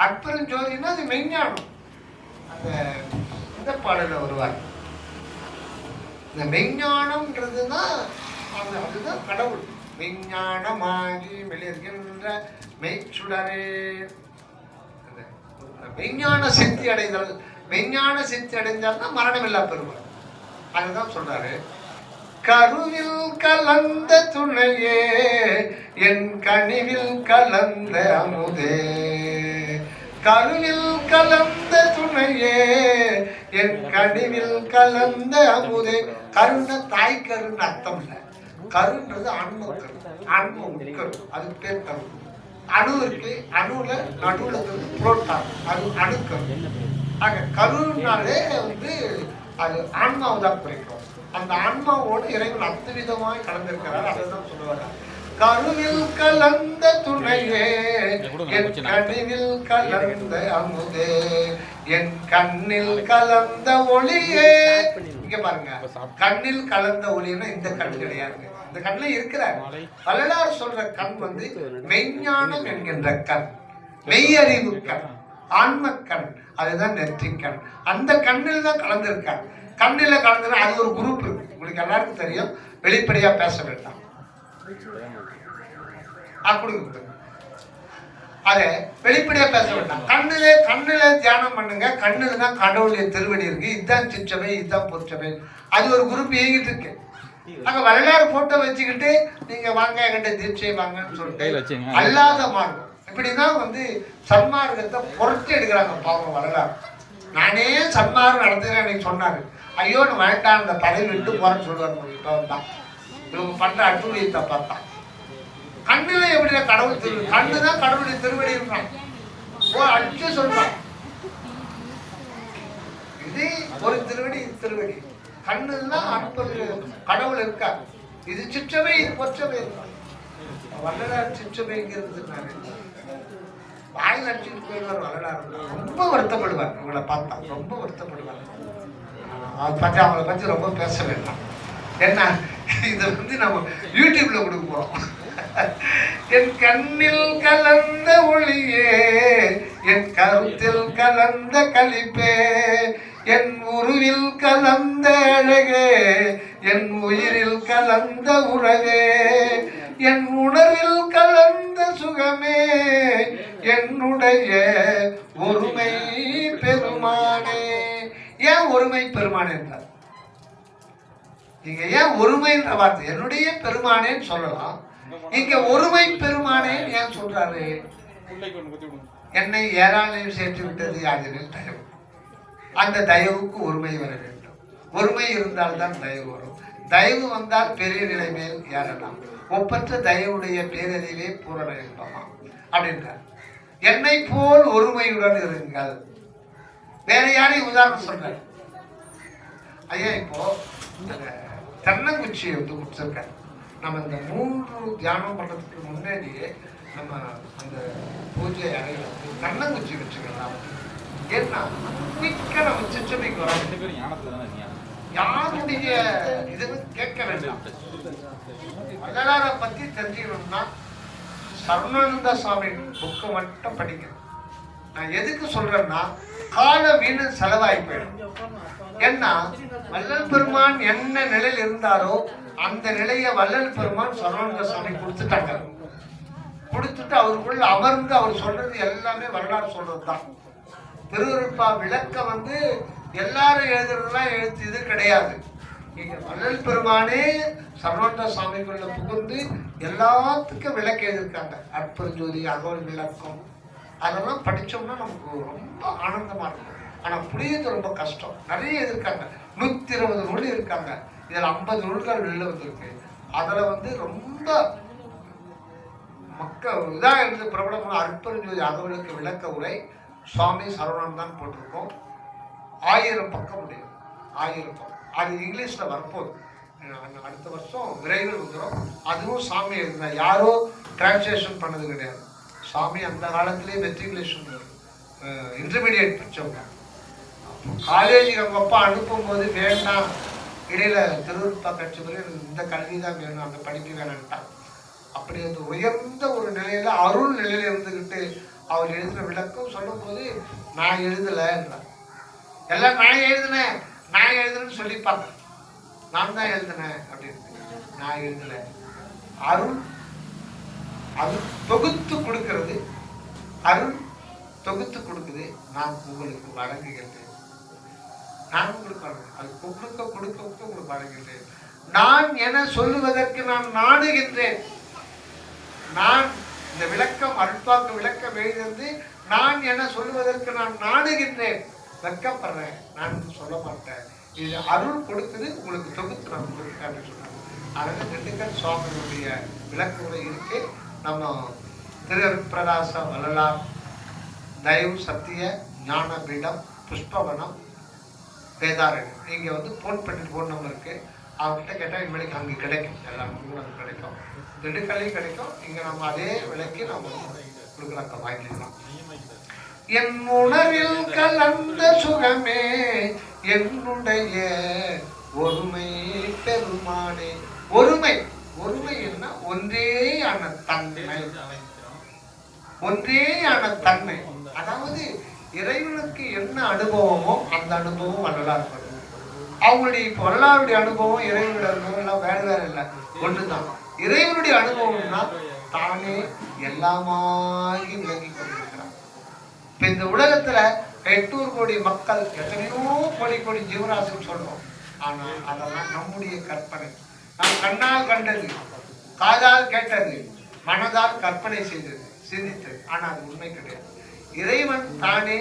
Speaker 2: அற்புதம் ஜோதினா அது மெஞ்ஞானம். அந்த இந்த பாடல வருவார். இந்த மெஞ்ஞானம்ன்றதுன்னா அதுதான் கடவுள். மெஞ்ஞானமாகி வெளிர்கின்ற மெய்ச்சுடரே. மெஞ்ஞான சித்தி அடைதல். மெஞ்ஞான சித்தி அடைந்தால்னா மரணம் இல்லா பெருமை. அதுதான் சொல்றாரு, கருவில் கலந்த துணையே என் கனிவில் கலந்த அமுதே. கருவில் கலந்த துணையே என் கனிவில் கலந்த அமுதே. கருன்னா தாய் கருன்னு அர்த்தம் இல்லை. கருன்றது ஆன்மக்கரு, ஆன்ம உட்கரு, அது பேர் கரு. அணு இருக்கு, அணுல நடுவுல புரோட்டான், அது அணுக்கரு. ஆக கருனாலே வந்து அது ஆன்மாவை தான் குறைக்கும். அந்த ஆன்மாவோடு இறைவன் அத்துவிதமாய் கலந்திருக்கிறார். அதுதான் சொல்லுவாங்க, கருவில் கலந்த துணையே என் கனிவில் கலந்த அமுதே என் கண்ணில் கலந்த ஒளியே. இங்க பாருங்க, கண்ணில் கலந்த ஒளின்னா இந்த கண் கிடையாது, இந்த கண்ணுல இருக்கிறார். வள்ளலார் சொல்ற கண் வந்து மெய்ஞானம் என்கின்ற கண், மெய்யறிவு கண், ஆன்ம கண், அதுதான் நெற்றிக்கண். அந்த கண்ணில் தான் கலந்திருக்கார். கண்ணில கலந்து அது ஒரு குரூப் இருக்கு, உங்களுக்கு எல்லாருக்கும் தெரியும். வெளிப்படையா பேச வேண்டாம், அதை வெளிப்படையா பேச வேண்டாம். கண்ணுல தியானம் பண்ணுங்க. கண்ணுல தான் கடவுளுடைய திருவடி இருக்கு. இதுதான் சிற்றவை, இதுதான் பொற்சபை. அது ஒரு குரூப் இயங்கிட்டு இருக்கு. அங்க வரலாறு போட்டோ வச்சுக்கிட்டு நீங்க வாங்க என்கிட்ட தீட்சை வாங்கன்னு சொல்லிட்டு அல்லாத மார்க்கம் இப்படிதான் வந்து சன்மார்க்கத்தை பொறுத்து எடுக்கிறாங்க. பாவம் வரலாறு. நானே சன்மார்க்கம் நடத்துகிறேன் எனக்கு சொன்னாரு. ஐயோ நான் வேண்டாம், அந்த பதவி விட்டு போறேன்னு சொல்லுவாங்க. இப்போ தான் இவங்க பண்ற அட்டுழியத்தை பார்த்தா கண்ணுல எப்படி கடவுள் திருவடி, கண்ணுதான் கடவுளுடைய திருவடி இருக்கான். அடிச்சு சொல்றான், இது ஒரு திருவடி, இது திருவடி. கண்ணுதான் அனுப்பது கடவுள் இருக்கா. இது சிற்றவை, இது பொற்றவை இருக்கா. வள்ளலார் சிற்றவைங்கிறது வாயில் அடிச்சுட்டு போயிடுவார் வரலாறு. ரொம்ப வருத்தப்படுவார் உங்களை பார்த்தா, ரொம்ப வருத்தப்படுவார். அதை பற்றி அவங்கள பற்றி ரொம்ப பேச வேண்டாம். என்ன இதை வந்து நம்ம யூடியூப்ல கொடுக்க போறோம். என் கண்ணில் கலந்த ஒளியே, என் கருத்தில் கலந்த களிப்பே, என் உருவில் கலந்த அழகே, என் உயிரில் கலந்த உறவே, என் உணர்வில் கலந்த சுகமே, என்னுடைய ஒருமை பெருமானே. ஏன் ஒருமை பெருமானே என்றார்? நீங்க ஏன் ஒருமைன்ற வார்த்தை என்னுடைய பெருமானேன்னு சொல்லலாம், இங்க ஒருமை பெருமானே ஏன் சொல்றாரு? என்னை ஏராளையும் சேர்த்து விட்டது யாதெனில் தயவு. அந்த தயவுக்கு ஒருமை வர வேண்டும். ஒருமை இருந்தால்தான் தயவு வரும். தயவு வந்தால் பெரிய நிலை மேல் ஏறலாம். ஒப்பற்ற தயவுடைய பேரறிவே பூரண இன்பமா அப்படின்றார். என்னை போல் ஒருமையுடன் இருங்கள். வேற யாரையும் உதாரணம் சொல்றாரு ஐயா. இப்போ தென்னங்குச்சியை வந்து கொடுத்துருக்காரு. நம்ம இந்த 3 தியானம் பண்றதுக்கு முன்னாடியே நம்ம அந்த பூஜை அறையில வந்து தென்னங்குச்சி வச்சுக்கலாம். ஏன்னா மிக்க நம்ம சிற்றமைக்கு வர யாருடைய இதுன்னு கேட்க வேண்டாம். வள்ளலாரை பத்தி தெரிஞ்சுக்கணும்னா சரவணானந்த சுவாமி புக்கை மட்டும் படிக்கணும். நான் எதுக்கு சொல்றேன்னா கால வீணு செலவாய் போயிடும். ஏன்னா வள்ளல் பெருமான் என்ன நிலையில் இருந்தாரோ அந்த நிலையை வள்ளல் பெருமான் சரவணானந்த சுவாமி கொடுத்துட்டாங்க. கொடுத்துட்டு அவருக்குள்ள அமர்ந்து அவர் சொல்றது எல்லாமே வரலாறு சொல்றதுதான். திருவருட்பா விளக்க வந்து எல்லாரும் எழுதுறதுலாம் எழுத்து இது கிடையாது. இங்க வள்ளல் பெருமானே சரவணானந்த சுவாமிக்குள்ள புகுந்து எல்லாத்துக்கும் விளக்க எழுதியிருக்காங்க. அற்புதஜோதி, அகவல் விளக்கம், அதெல்லாம் படிச்சோம்னா நமக்கு ரொம்ப ஆனந்தமா இருக்கும். ஆனா புரியுது ரொம்ப கஷ்டம். நிறைய இருக்காங்க, 120 நூல் இருக்காங்க. இதுல 50 நூல்கள் வெளில வந்திருக்கு. அதுல வந்து ரொம்ப மக்கள் இதா இருந்து பிரபலமான அற்புதஜோதி அகவலுக்கு விளக்க உரை சுவாமி சரவணன் தான் போட்டிருக்கோம். 1000 பக்கம் முடியும். 1000 பக்கம். அது இங்கிலீஷ்ல வரப்போகுது. அடுத்த வருஷம் விரைவில் வந்துடும். அதுவும் சாமி எழுதின, யாரோ டிரான்ஸ்லேஷன் பண்ணது கிடையாது. சாமி அந்த காலத்திலேயே மெட்ரிகுலேஷன் இன்டர்மீடியேட் படித்தவங்க. காலேஜுக்கு அவங்க அப்பா அனுப்பும் போது வேண்டாம், இடையில திருவருட்பா கட்சி பிறகு இந்த கல்வி தான் வேணும், அந்த படிப்பு வேணான்ட்டான். அப்படி அந்த உயர்ந்த ஒரு நிலையில அருள் நிலையில இருந்துக்கிட்டு அவர் எழுதின விளக்கம் சொல்லும் போது நான் எழுதலைன்றார். எல்லாம் நான் எழுதுனேன்னு சொல்லிப்பாங்க. நான் தான் எழுதினேன் அப்படின்னு. நான் எழுதலை. அருள் அருள் தொகுத்து கொடுக்கிறது. அருள் தொகுத்து கொடுக்குது. நான் உங்களுக்கு வழங்குகின்றேன். நான் உங்களுக்கு வழங்குகிறேன். அது கொடுக்க உங்களுக்கு வழங்குகின்றேன். நான் என சொல்லுவதற்கு நான் நாடுகின்றேன். நான் இந்த விளக்கம் அருட்பாக்கு விளக்கம் எழுதிருந்து நான் என சொல்லுவதற்கு நான் நாடுகின்றேன். வெட்கப்படுறேன், நான் சொல்ல மாட்டேன். இது அருள் கொடுக்குது, உங்களுக்கு தொகுத்து நான் கொடுக்குறேன் அப்படின்னு சொன்னாங்க. அதனால திண்டுக்கல் சுவாமியுடைய விளக்க உரை இருக்கு. நம்ம திருப்பிரகாச வள்ளலார் தயவு சத்திய ஞான பீடம் புஷ்பவனம் வேதாரண்யம் இங்கே வந்து ஃபோன் நம்பர் இருக்கு. அவங்ககிட்ட கேட்டால் இனிமேலுக்கு அங்கே கிடைக்கும். எல்லா நம்பரும் கிடைக்கும். திண்டுக்கல்லையும் கிடைக்கும். இங்கே நம்ம அதே விலைக்கு நம்ம கொடுக்குறாங்க, வாங்கிக்கலாம். என் உணர்வில் கலந்த சுகமே, என்னுடைய ஒருமை பெருமானே. ஒருமை என்ன? ஒன்றேயான தன்மை. ஒன்றேயான தன்மை. அதாவது இறைவனுக்கு என்ன அனுபவமோ அந்த அனுபவம் வள்ளலார் பண்ணும். அவங்களுடைய இப்போ வள்ளலாருடைய அனுபவம் இறைவனுடைய அனுபவம் எல்லாம் வேற வேற இல்லை, ஒன்றுதான். இறைவனுடைய அனுபவம்னா தானே எல்லாமாகி விளங்கி கொண்டிருக்கிறார். இப்ப இந்த உலகத்துல 800 கோடி மக்கள், எத்தனையோ கோடி ஜீவராசின்னு சொல்றோம். ஆனா அதெல்லாம் நம்முடைய கற்பனை. நாம் கண்ணால் கண்டது, காதால் கேட்டது, மனதால் கற்பனை செய்தது, சிந்தித்தது. ஆனா அது உண்மை கிடையாது. இறைவன் தானே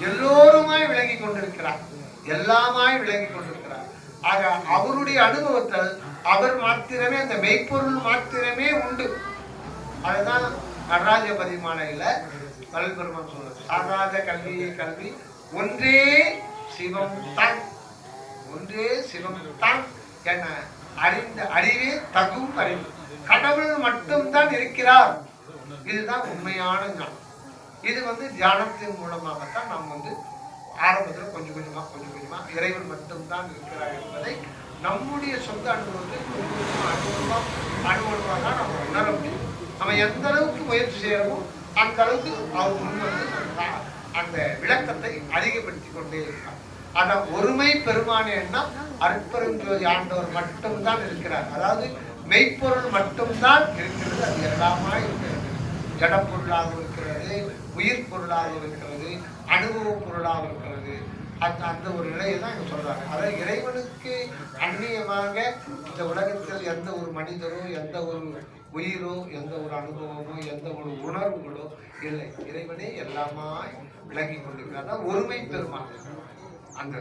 Speaker 2: எல்லோருமாய் விளங்கி கொண்டிருக்கிறார், எல்லாமாய் விளங்கி கொண்டிருக்கிறார். ஆக அவருடைய அனுபவத்தில் அவர் மாத்திரமே, அந்த மெய்ப்பொருள் மாத்திரமே உண்டு. அதுதான் நடராஜ பதிமாலையில வள்ளல் பெருமான் சொல்றது. சாகாத கல்வியே கல்வி, ஒன்றே சிவம் தான், ஒன்றே சிவம் தான் என அறிந்த அறிவே தகும் அறிவு. கடவுள் மட்டும்தான் இருக்கிறார். இதுதான் உண்மையான ஞானம். இது வந்து தியானத்தின் மூலமாகத்தான் நாம் வந்து ஆரம்பத்தில் கொஞ்சம் கொஞ்சமா இறைவன் மட்டும்தான் இருக்கிறார் என்பதை நம்முடைய சொந்த அனுபவத்தை கொஞ்சம் கொஞ்சமா அனுபவமாக தான் நம்ம உணர முடியும். நம்ம எந்த அளவுக்கு முயற்சி செய்யறோமோ அந்த அளவுக்கு அவர் முன் வந்து அந்த விளக்கத்தை அதிகப்படுத்தி கொண்டே இருக்கார். ஆனா ஒருமை பெருமானேன்னா அருட்பெருஞ்சோதி ஆண்டவர் மட்டும்தான் இருக்கிறார். அதாவது மெய்ப்பொருள் மட்டும்தான் இருக்கிறது. அது எல்லாமா இருக்கிறது. ஜடப்பொருளாக இருக்கிறது, உயிர் பொருளாக இருக்கிறது, அனுபவ பொருளாக இருக்கிறது. அந்த ஒரு நிலையை தான் இங்க சொல்றாங்க. அதாவது இறைவனுக்கு அந்நியமாக இந்த உலகத்தில் எந்த ஒரு மனிதரோ, எந்த ஒரு உயிரோ, எந்த ஒரு அனுபவமோ, எந்த ஒரு உணர்வுகளோ இல்லை. இறைவனே எல்லாமா விளங்கி கொண்டிருக்கிறார். ஒருமை பெருமான். அந்த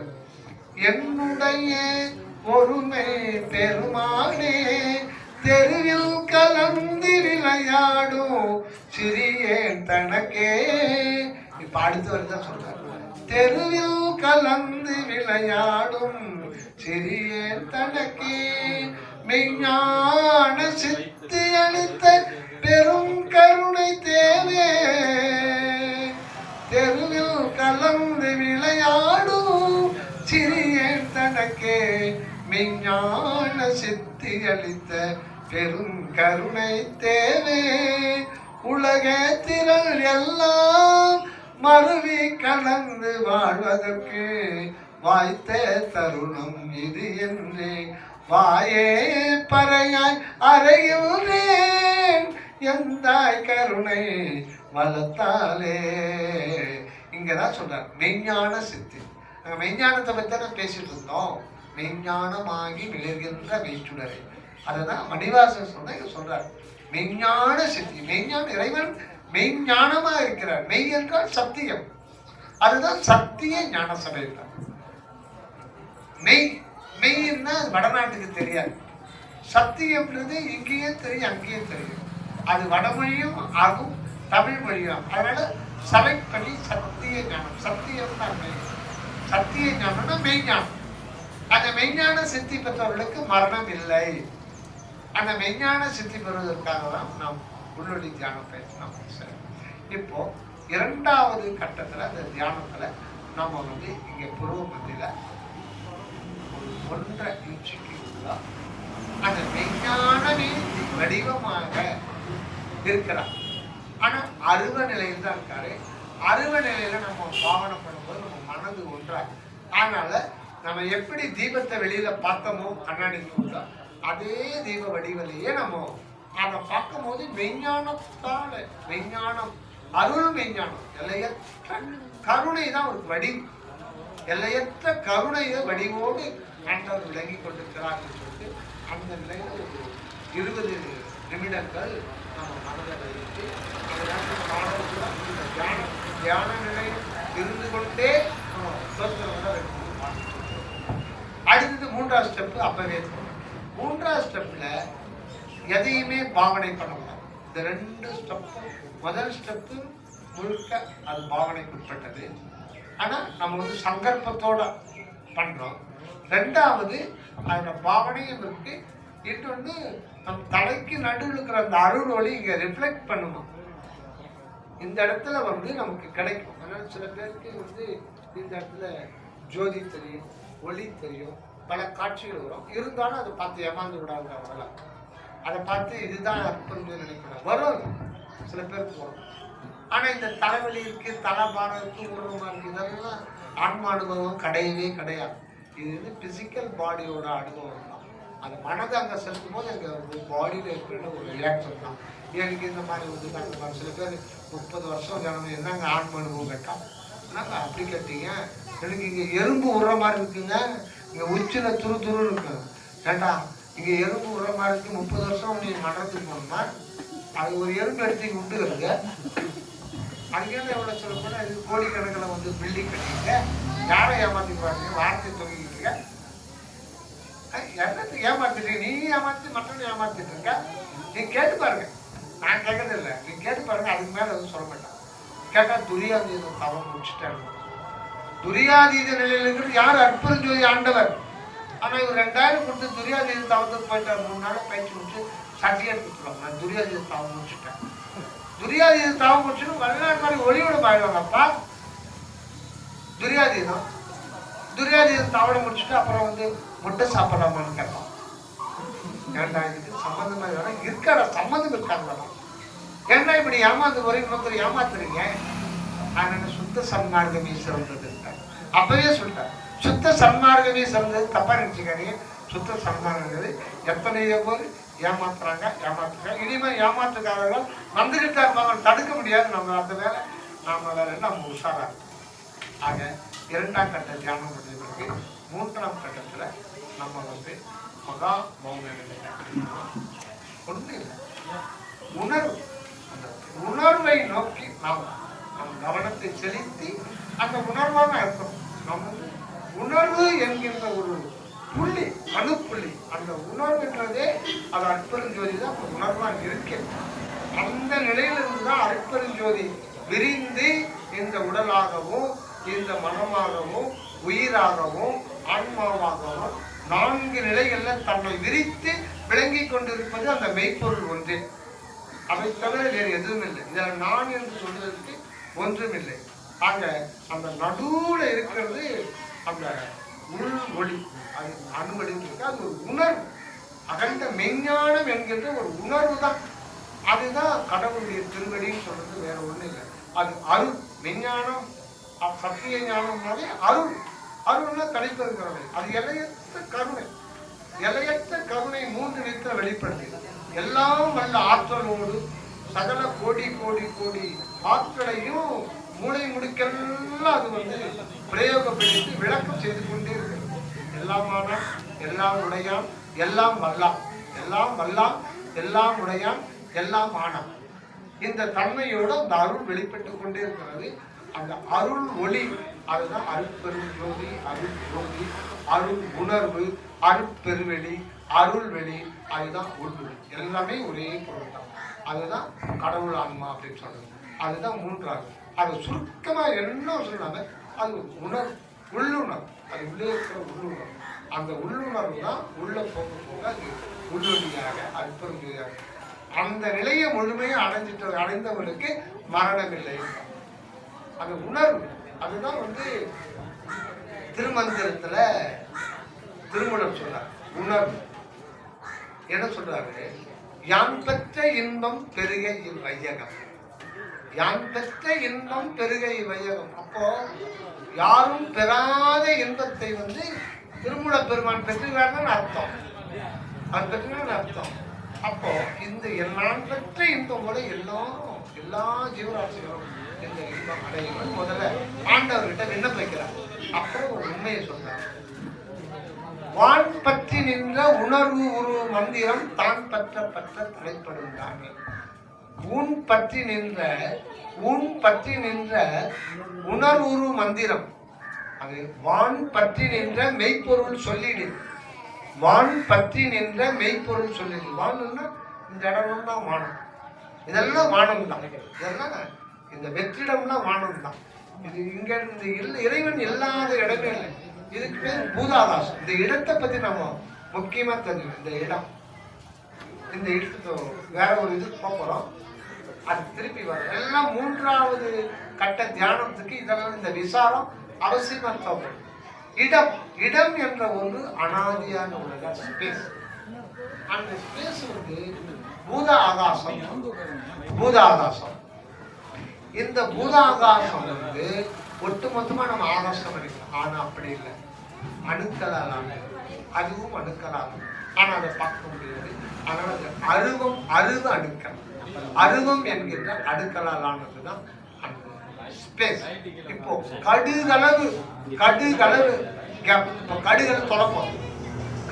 Speaker 2: என்னுடைய ஒருமை பெருமானே தெருவில் கலந்து விளையாடும் சிறியேன் தனக்கே. இப்ப அடுத்து வருதான் சொல்றாரு. தெருவில் கலந்து விளையாடும் சிறியேன் தனக்கே மெய்ஞான சித்தி அளித்த பெரும் கருணை தேவே. தெருவில் கலந்து விளையாடும் சிறியேன் தனக்கே மெய்ஞான சித்தி அளித்த பெரும் கருணை தேவே. உலக திரள் எல்லாம் மருவி கலந்து வாழ்வதற்கு வாய்த்த தருணம் இது என்று வாயே பறையாய் அறையுறேன் எந்தாய் கருணை வளத்தாலே. இங்கதான் சொல்றார் மெய்ஞான சித்தி. நாங்க மெய்ஞானத்தை பத்தி தான் பேசிட்டு இருந்தோம். மெய்ஞானமாகி விளைகின்ற மெய்ச்சுடரை. அதுதான் மணிவாசன் சொல்றார். மெய்ஞான சித்தி. மெய்ஞான இறைவன் மெய்ஞானமா இருக்கிறார். மெய் என்றால் சத்தியம். அதுதான் சத்திய ஞான சபை. மெய் மெய்ன்னா வடநாட்டுக்கு தெரியாது. சத்தியம்ன்றது இங்கேயும் தெரியும், அங்கேயும் தெரியும். அது வடமொழியும் ஆகும், தமிழ் மொழியும். அதனால சபைப்படி சத்திய ஞானம். சத்தியம் தான் மெய். சத்திய ஞானம்னா மெய்ஞானம். அந்த மெய்ஞான சித்தி பெற்றவர்களுக்கு மரணம் இல்லை. அந்த மெய்ஞான சித்தி பெறுவதற்காக தான் நாம் உள்ளொளி தியானம் பேசணும். இப்போ இரண்டாவது கட்டத்துல அந்த தியானத்துல நம்ம வந்து இங்க புருவ மத்தியில 1.5 இன்ச்சுக்கு உள்ள அந்த மெய்ஞானமே வடிவமாக இருக்கிறார். ஆனா அருவ நிலையில் தான் இருக்காரு. அருவ நிலையில நம்ம பாவனை பண்ணும்போது நம்ம மனது ஒன்றாக. அதனால நம்ம எப்படி தீபத்தை வெளியில பார்த்தோமோ கண்ணாடிக்கு உள்ள அதே தீப வடிவிலேயே நம்ம அதை பார்க்கும் போது மெய்ஞானத்தால மெய்ஞானம் அருள் மெய்ஞானம் எல்லையற்ற கருணை தான் ஒரு வடிவு. எல்லையற்ற கருணைய வடிவோடு ஆண்டவர் விளங்கி கொண்டிருக்கிறார் என்று சொல்லிட்டு அந்த நிலையில ஒரு 20 நிமிடங்கள் நம்ம மனதை வைத்து தியான நிலையில் இருந்து கொண்டே அடுத்தது 3ஆவது ஸ்டெப். அப்பவே 3ஆவது ஸ்டெப்ல எதையுமே பாவனை பண்ணலாம். இந்த 2 ஸ்டெப்பும் முதல் ஸ்டெப்பு முழுக்க அது பாவனைக்குட்பட்டது. ஆனா நம்ம வந்து சங்கல்பத்தோட பண்றோம். 2வது அந்த பாவனையும் இருக்கு. இன்னொன்று நம் தலைக்கு நடுவில் இருக்கிற அந்த அருள் ஒளி இங்க ரிஃப்ளெக்ட் பண்ணுமா இந்த இடத்துல வந்து நமக்கு கிடைக்கும். அதனால சில பேருக்கு வந்து இந்த இடத்துல ஜோதி தெரியும், ஒளி தெரியும், பல காட்சிகள் வரும். இருந்தாலும் அதை பார்த்து ஏமாந்து விடாது. அவங்களாம் அதை பார்த்து இதுதான் அற்புதம் நினைக்கிறாங்க. வரும், சில பேருக்கு வரும். ஆனா இந்த தலைவலி இருக்கு, தலைபாரம் இருக்கு, உருவமா இருக்கு, இதெல்லாம் ஆன்ம அனுபவம் கிடையவே கிடையாது. இது வந்து பிசிக்கல் பாடியோட அனுபவம் தான். அந்த மனதை அங்கே செலுத்தும் போது எங்கள் பாடியில் இருக்கிற ஒரு ரியாக்ஷன் தான். எனக்கு இந்த மாதிரி வந்து அந்த மாதிரி சில பேர் 30 வருஷம் ஜனம் என்னங்க ஆன்ம அனுபவம் கேட்டான். என்னங்க அப்படி கேட்டீங்க, எனக்கு இங்கே எறும்பு உருற மாதிரி இருக்குங்க, இங்கே உச்சியில் துரு துருன்னு இருக்கு. ஏண்டா இங்கே எறும்பு உருற மாதிரி இருக்கு, 30 வருஷம் நீ மன்றத்துக்கு போனோம்னா அது ஒரு எறும்பு எடுத்து இங்கே விட்டுக்கிறதுங்க. அதுக்கேந்து எவ்வளோ சொல்ல போனால் இது கோடிக்கணக்கில் வந்து பில்டிங் கட்டிங்க, யாரை ஏமாற்றி பாருங்க, வார்த்தை தொங்கிக்கிட்டு இருக்க, எல்லாத்தையும் ஏமாத்திட்டு நீ ஏமாற்றி மற்றவங்க ஏமாத்திட்டு இருக்க. நீ கேட்டு பாருங்க, நான் கேட்கறது இல்லை, நீ கேட்டு பாருங்க. அதுக்கு மேலே எதுவும் சொல்ல மாட்டான். கேட்டால் துரியாதீதம் தவம் முடிச்சுட்டேன். துரியாதீத நிலையில் இருக்கிறது யார்? அற்புதஞ்சோதி ஆண்டவர். ஆனால் இவர் 2000 கொடுத்து துரியாதீத தவத்துக்கு போயிட்டார். 3 நாள் பயிற்சி முடிச்சு சர்டிஃபிகேட் கொடுத்துருவாங்க, நான் துரியாதீத தவம் முடிச்சுட்டேன். துரியாதீதம் தவம் முடிச்சுன்னு வல்லார் மாதிரி ஒளியோட பாடுவாங்கப்பா. துரியாதீதம் தவணை முடிச்சுட்டு அப்புறம் வந்து முட்டை சாப்பிடலாமான்னு கேட்பான். ஏன்டா இதுக்கு சம்பந்தமா இருக்காடா, சம்பந்தம் இருக்காங்களா? ஏன்னா இப்படி ஏமாந்து போற இன்னொருத்தர் ஏமாத்துறீங்க. அதனால சுத்த சன்மார்க்கமே சிறந்தது. அப்பவே சொல்லிட்டார், சுத்த சன்மார்க்கமே சிறந்தது. தப்பா நினைச்சுக்காதீங்க. சுத்த சன்மார்க்கது எத்தனையோ பேர் ஏமாத்துறாங்க. இனிமே ஏமாற்றுக்காரர்கள் வந்துகிட்டா இருப்பாங்க, தடுக்க முடியாது. நம்ம அந்த வேலை நாம வேலை நம்ம உஷாரா இருக்கும். ஆக 2ஆம் கட்ட தியானம் பண்ண பிறகு 3ஆம் கட்டத்துல நம்ம வந்து மகா மௌன நிலை. ஒண்ணு இல்லை, உணர்வு. அந்த உணர்வை நோக்கி நாம் நம் கவனத்தை செலுத்தி அந்த உணர்வாக இருக்கணும். நம்ம உணர்வு என்கின்ற ஒரு புள்ளி, அணுப்புள்ளி. அந்த உணர்வுன்றதே அது அற்பெருஞ்சோதி தான் உணர்வாக இருக்கு. அந்த நிலையிலிருந்து தான் அற்பெருஞ்சோதி விரிந்து இந்த உடலாகவும் இந்த மனமாகவும் உயிராகவும் ஆன்மாவாகவும் 4 நிலைகள்ல தன்னை விரித்து விளங்கி கொண்டிருப்பது அந்த மெய்ப்பொருள் ஒன்றே. அதை தவிர வேறு எதுவும் இல்லை. இதில் நான் என்று சொல்வதற்கு ஒன்றுமில்லை. ஆக அந்த நடுவுல இருக்கிறது அந்த உள் ஒளி, அது அணுவடின்னு இருக்கு. அது ஒரு உணர்வு, அகண்ட மெஞ்ஞானம் என்கின்ற ஒரு உணர்வு தான். அதுதான் கடவுளுடைய திருவடின்னு சொல்றது, வேற ஒண்ணு இல்லை. அது அருள். மெஞ்ஞானம் சத்திய ஞானம்னாலே அருள். அருள்னா கிடைப்பதுங்கிறது. அது எல்லையற்ற கருணை. எல்லையற்ற கருணை 3 விதத்தில் வெளிப்படுது. எல்லாம் வல்ல ஆற்றலோடு சகல கோடி கோடி கோடி ஆற்றலையும் மூளை முடுக்கெல்லாம் அது வந்து பிரயோகப்படுத்தி விளக்கம் செய்து கொண்டே இருக்கிறது. எல்லாமான, எல்லாம் உடையான், எல்லாம் வல்லான், எல்லாம் வல்லான், எல்லாம் உடையான், எல்லாம் ஆனான். இந்த தன்மையோடு அந்த அருள் வெளிப்பட்டு கொண்டே இருக்கிறது. அந்த அருள் ஒளி, அதுதான் அருட்பெரும் ஜோதி, அருள் ஜோதி, அருள் உணர்வு, அருட்பெருவெளி, அருள் வெளி, அதுதான் உள்வெளி. எல்லாமே ஒரே பொருள் தான். அதுதான் கடவுள் ஆன்மா அப்படின்னு சொல்றது. அதுதான் 3ஆவது. அது சுருக்கமா என்ன சொன்னாங்க, அது உணர்வு, உள்ளுணர்வு. அது உள்ளே இருக்கிற உள்ளுணர்வு. அந்த உள்ளுணர்வு தான் உள்ள போக போக அது உள்ளொலியாக அற்பெரும் ஜோதியாக. அந்த நிலையை முழுமையாக அடைந்தவனுக்கு மரணமில்லை. அந்த உணர்வு, அதுதான் வந்து திருமந்திரத்துல திருமணம் சொல்றாரு. உணர்வு என்ன சொல்றாரு? யான் பெற்ற இன்பம் பெருக இவ்வையகம். யான் பெற்ற இன்பம் பெருக இவ்வையகம். அப்போ யாரும் பெறாத இன்பத்தை வந்து திருமூல பெருமான் பெற்றுகிறார்னு அர்த்தம். அது பெற்றுகிறான்னு அர்த்தம். அப்போ இந்த நான் பெற்ற இன்பம் போல எல்லாரும், எல்லா ஜீவராசிகளும் இந்த இன்பம் அடையணும் முதல்ல ஆண்டவர்கிட்ட விண்ணப்பிக்கிறார். அப்புறம் ஒரு உண்மையை சொல்றார். வான் பற்றி நின்ற உணர்வு ஒரு மந்திரம் தான் பற்ற பற்ற தலைப்படும் தானே. உன் பற்றி நின்ற உணர்வுரு மந்திரம், அது வான் பற்றி நின்ற மெய்ப்பொருள் சொல்லிடு. வான் பற்றி நின்ற மெய்ப்பொருள் சொல்லிடு. வானம்னா இந்த இடம்னா வானம், இதெல்லாம் வானம் தான். இதெல்லாம் இந்த வெற்றிடம்னா வானம் தான். இது இங்க இந்த இறைவன் இல்லாத இடமே இல்லை. இதுக்கு பேர் பூதாகாசம். இந்த இடத்தை பத்தி நம்ம முக்கியமா தெரியும். இந்த இடம், இந்த இடத்துக்கு வேற ஒரு இதுக்கு போறோம், அது திருப்பி வரும். எல்லாம் 3ஆவது கட்ட தியானத்துக்கு இதெல்லாம் இந்த விசாரம் அவசியமா தேவைப்படும். இடம், இடம் என்ற ஒன்று அனாதியான உலக ஸ்பேஸ். அந்த ஸ்பேஸ் வந்து பூதாகாசம். பூதாகாசம், இந்த பூதாகாசம் வந்து ஒட்டுமொத்தமா நம்ம ஆகாசம் நினைக்கிறோம். ஆனா அப்படி இல்லை. அணுக்களால் அதுவும் அணுக்களால். ஆனா அதை பார்க்க முடியாது. அதனால அருவம், அருவ அணுக்கள், அருவம் என்கின்ற அடுக்களால் ஆனதுதான் அந்த ஸ்பேஸ். இப்போ கடுகளவு கேப். இப்போ கடுகளை துறப்போம்,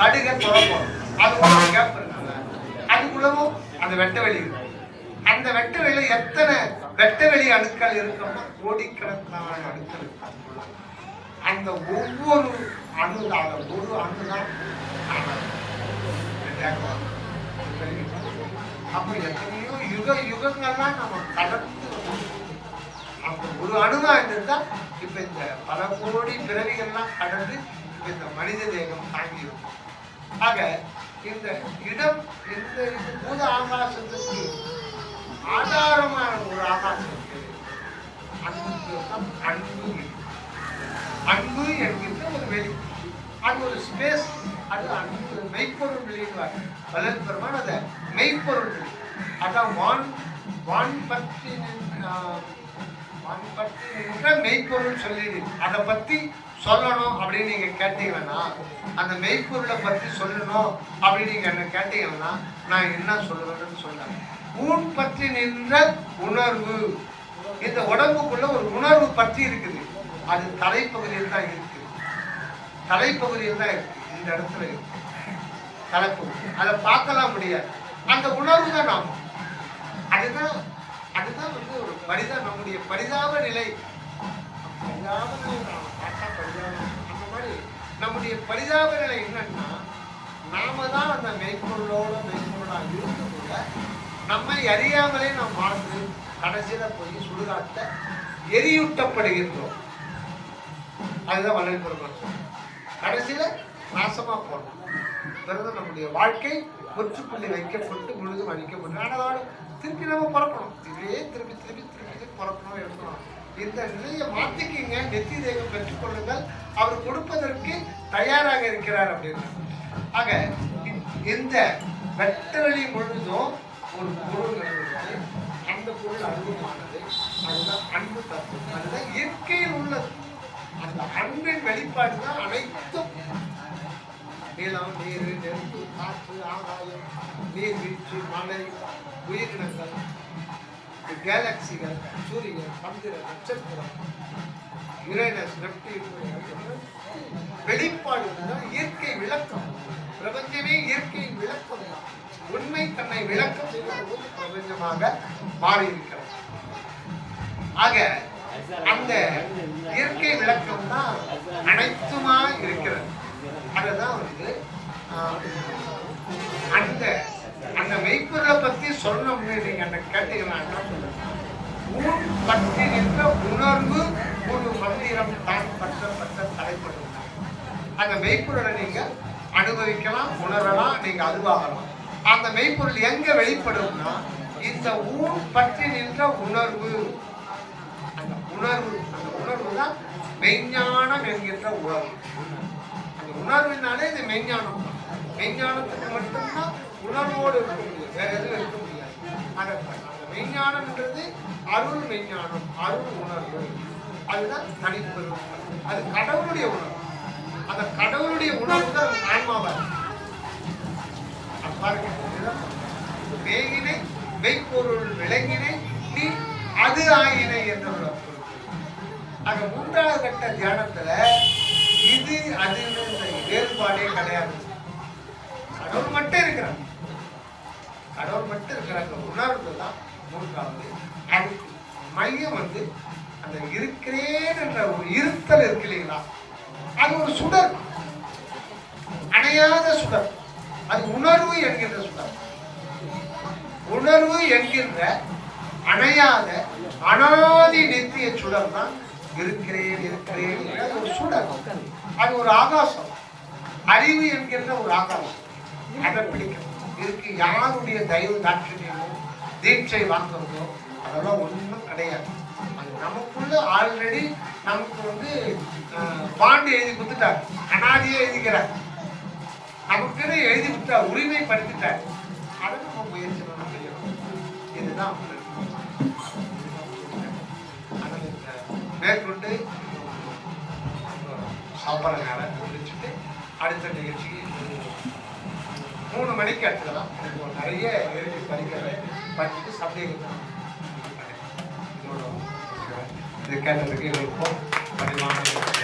Speaker 2: கடுகை துறப்போம், அது ஒரு கேப் இருக்காங்க. அதுக்குள்ளவும் அந்த வெட்ட வெளி இருக்கு. அந்த வெட்ட வெளியில எத்தனை வெட்ட வெளி அணுக்கள் இருக்கோம்னா கோடிக்கணக்கான அணுக்கள் இருக்கு. அந்த ஒவ்வொரு அணுதான், ஒரு அணுதான் அப்ப எத்தனையோ யுகங்கள்லாம் நம்ம கடந்து அந்த ஒரு அணுவா இருந்தா இப்ப இந்த பல கோடி பிறவிகள்லாம் கடந்து இப்ப இந்த மனித தேகம் தாங்கி இருக்கும். ஆக இந்த இடம், இந்த பூத ஆகாசத்துக்கு ஆதாரமான ஒரு ஆகாசம் இருக்கு. அன்புக்கு தான் அன்பு. அன்பு என்கின்ற ஒரு வெளி, அது ஒரு ஸ்பேஸ், அது அன்பு மெய்ப்பொருள் வெளியிடுவார் வள்ளல் பெருமான். அதை மெய்ப்பொருள் வெளி, அதான் வான் பற்றி நின்ற மெய்ப்பொருள் சொல்லிடு. அதை பத்தி சொல்லணும் அப்படின்னு நீங்க கேட்டீங்கன்னா, அந்த மெய்ப்பொருளை பத்தி சொல்லணும் அப்படின்னு நீங்க என்ன கேட்டீங்கன்னா, நான் என்ன சொல்லுவேன்னு சொல்றேன். ஊன் பற்றி நின்ற உணர்வு. இந்த உடம்புக்குள்ள ஒரு உணர்வு பற்றி இருக்குது. அது தலைப்பகுதியில் தான் இருக்கு. தலைப்பகுதியில் தான் இருக்கு. இந்த இடத்துல இருக்கு தலைப்பகுதி. அதை பார்க்கலாம் முடியாது. அந்த உணர்வு தான் நாம. அதுதான் வந்து ஒரு நம்முடைய பரிதாப நிலை. அந்த மாதிரி நம்முடைய பரிதாப நிலை என்னன்னா, நாம தான் அந்த மெய்ப்பொருளா இருந்து கூட நம்மை அறியாமலே நாம் வாழ்ந்து கடைசியில போய் சுடுகாட்ட எரியூட்டப்படுகின்றோம். அதுதான் வள்ளல் பெருமான் சொல்றார். கடைசியில நாசமா போனோம். பிறகு நம்முடைய வாழ்க்கை முற்றுப்புள்ளி வைக்கப்பட்டு முழுதும் அழிக்கப்பட்டு, ஆனால் திருப்பி நம்ம பிறக்கணும். இதே திருப்பி பிறக்கணும், எடுக்கணும். இந்த நிலையை மாத்திக்கிங்க. நெத்தி தெய்வம் பெற்றுக்கொள்ளுங்கள், அவர் கொடுப்பதற்கு தயாராக இருக்கிறார் அப்படின்னு. ஆக இந்த வெட்டவெளி முழுதும் ஒரு பொருள் நடந்தது. அந்த பொருள் அன்புமானது. அதுதான் அன்பு தத்துவம். அதுதான் இயற்கையில் உள்ளது. அந்த அன்பின் வெளிப்பாடு தான் அனைத்தும். நிலம், நீர், நெருப்பு, காற்று, ஆகாயம், நீர்வீழ்ச்சி, மலை, உயிரினங்கள், கேலக்சிகள், சூரியன், சந்திரன், நட்சத்திரம், யுரேனஸ், நெப்டியூன் வெளிப்பாடு தான் இயற்கை விளக்கம். பிரபஞ்சமே இயற்கை விளக்கம் தான். உண்மை தன்னை விளக்கம் செய்வது பிரபஞ்சமாக மாறி இருக்கிறது. ஆக அந்த இயற்கை விளக்கம் தான் அனைத்துமா இருக்கிறது. அதுதான் வந்து அந்த மெய்ப்பொருளை பத்தி சொல்லணும்னு நீங்க அந்த கேட்டீங்கன்னா, ஊன் பற்றி நின்ற உணர்வு ஒரு மந்திரம் தான் பற்ற தலைப்படும். அந்த மெய்ப்பொருளை நீங்க அனுபவிக்கலாம், உணரலாம், நீங்க அதுவாகலாம். அந்த மெய்ப்பொருள் எங்க வெளிப்படும்னா, இந்த ஊன் பற்றி நின்ற உணர்வு. அந்த உணர்வு தான் மெய்ஞானம் என்கின்ற உணர்வு. அந்த உணர்வினாலே இது மெய்ஞானம் தான். மெய்ஞானத்துக்கு மட்டும்தான் உணர்வோடு இருக்க முடியும், வேற எதுவும் இருக்க முடியாது. அந்த மெய்ஞானம்ன்றது அருள் மெய்ஞானம், அருள் உணர்வு. அதுதான் தனிப்பெரும். அது கடவுளுடைய உணர்வு. அந்த கடவுளுடைய உணர்வு தான் ஆன்மாவாக பாருங்க. மேகினை மெய்ப்பொருள் விளங்கினை நீ அது ஆயினை என்ற ஒரு ஆக மூன்றாவது கட்ட தியானத்துல இது அதுன்னு வேறுபாடே கிடையாது. கடவுள் மட்டும் இருக்கிறாங்க. உணர்வு தான் மூன்றாவது. அதுக்கு மையம் வந்து அந்த இருக்கிறேன் என்ற ஒரு இருத்தல் இருக்கு இல்லைங்களா, அது ஒரு சுடர், அணையாத சுடர். அது உணர்வு என்கின்ற சுடர். உணர்வு என்கின்ற அணையாத அனாதி நித்திய சுடர் தான் இருக்கிறேன் ஒரு சுடர். அது ஒரு ஆகாசம். அறிவு என்கின்ற ஒரு ஆகாசம். அதை பிடிக்கும். இதுக்கு யாருடைய தயவு தாட்சியமோ தீட்சை வாங்குறதோ அதெல்லாம் ஒன்றும் கிடையாது. அது நமக்குள்ள ஆல்ரெடி நமக்கு வந்து பாண்டு எழுதி கொடுத்துட்டார், அனாதியே எழுதிக்கிறார், நமக்குன்னு எழுதி கொடுத்தார், உரிமைப்படுத்திட்டார். அதை நம்ம முயற்சி பண்ண முடியும். இதுதான் மேற்கொண்டு சாப்பாடு நேரம் முடிச்சுட்டு அடுத்த நிகழ்ச்சிக்கு 3 மணிக்கு எடுத்துக்கலாம். நிறைய எழுதி படிச்சுட்டு சந்தேகம் இது கேட்டதுக்கு எங்களுக்கும் பரிமாணம்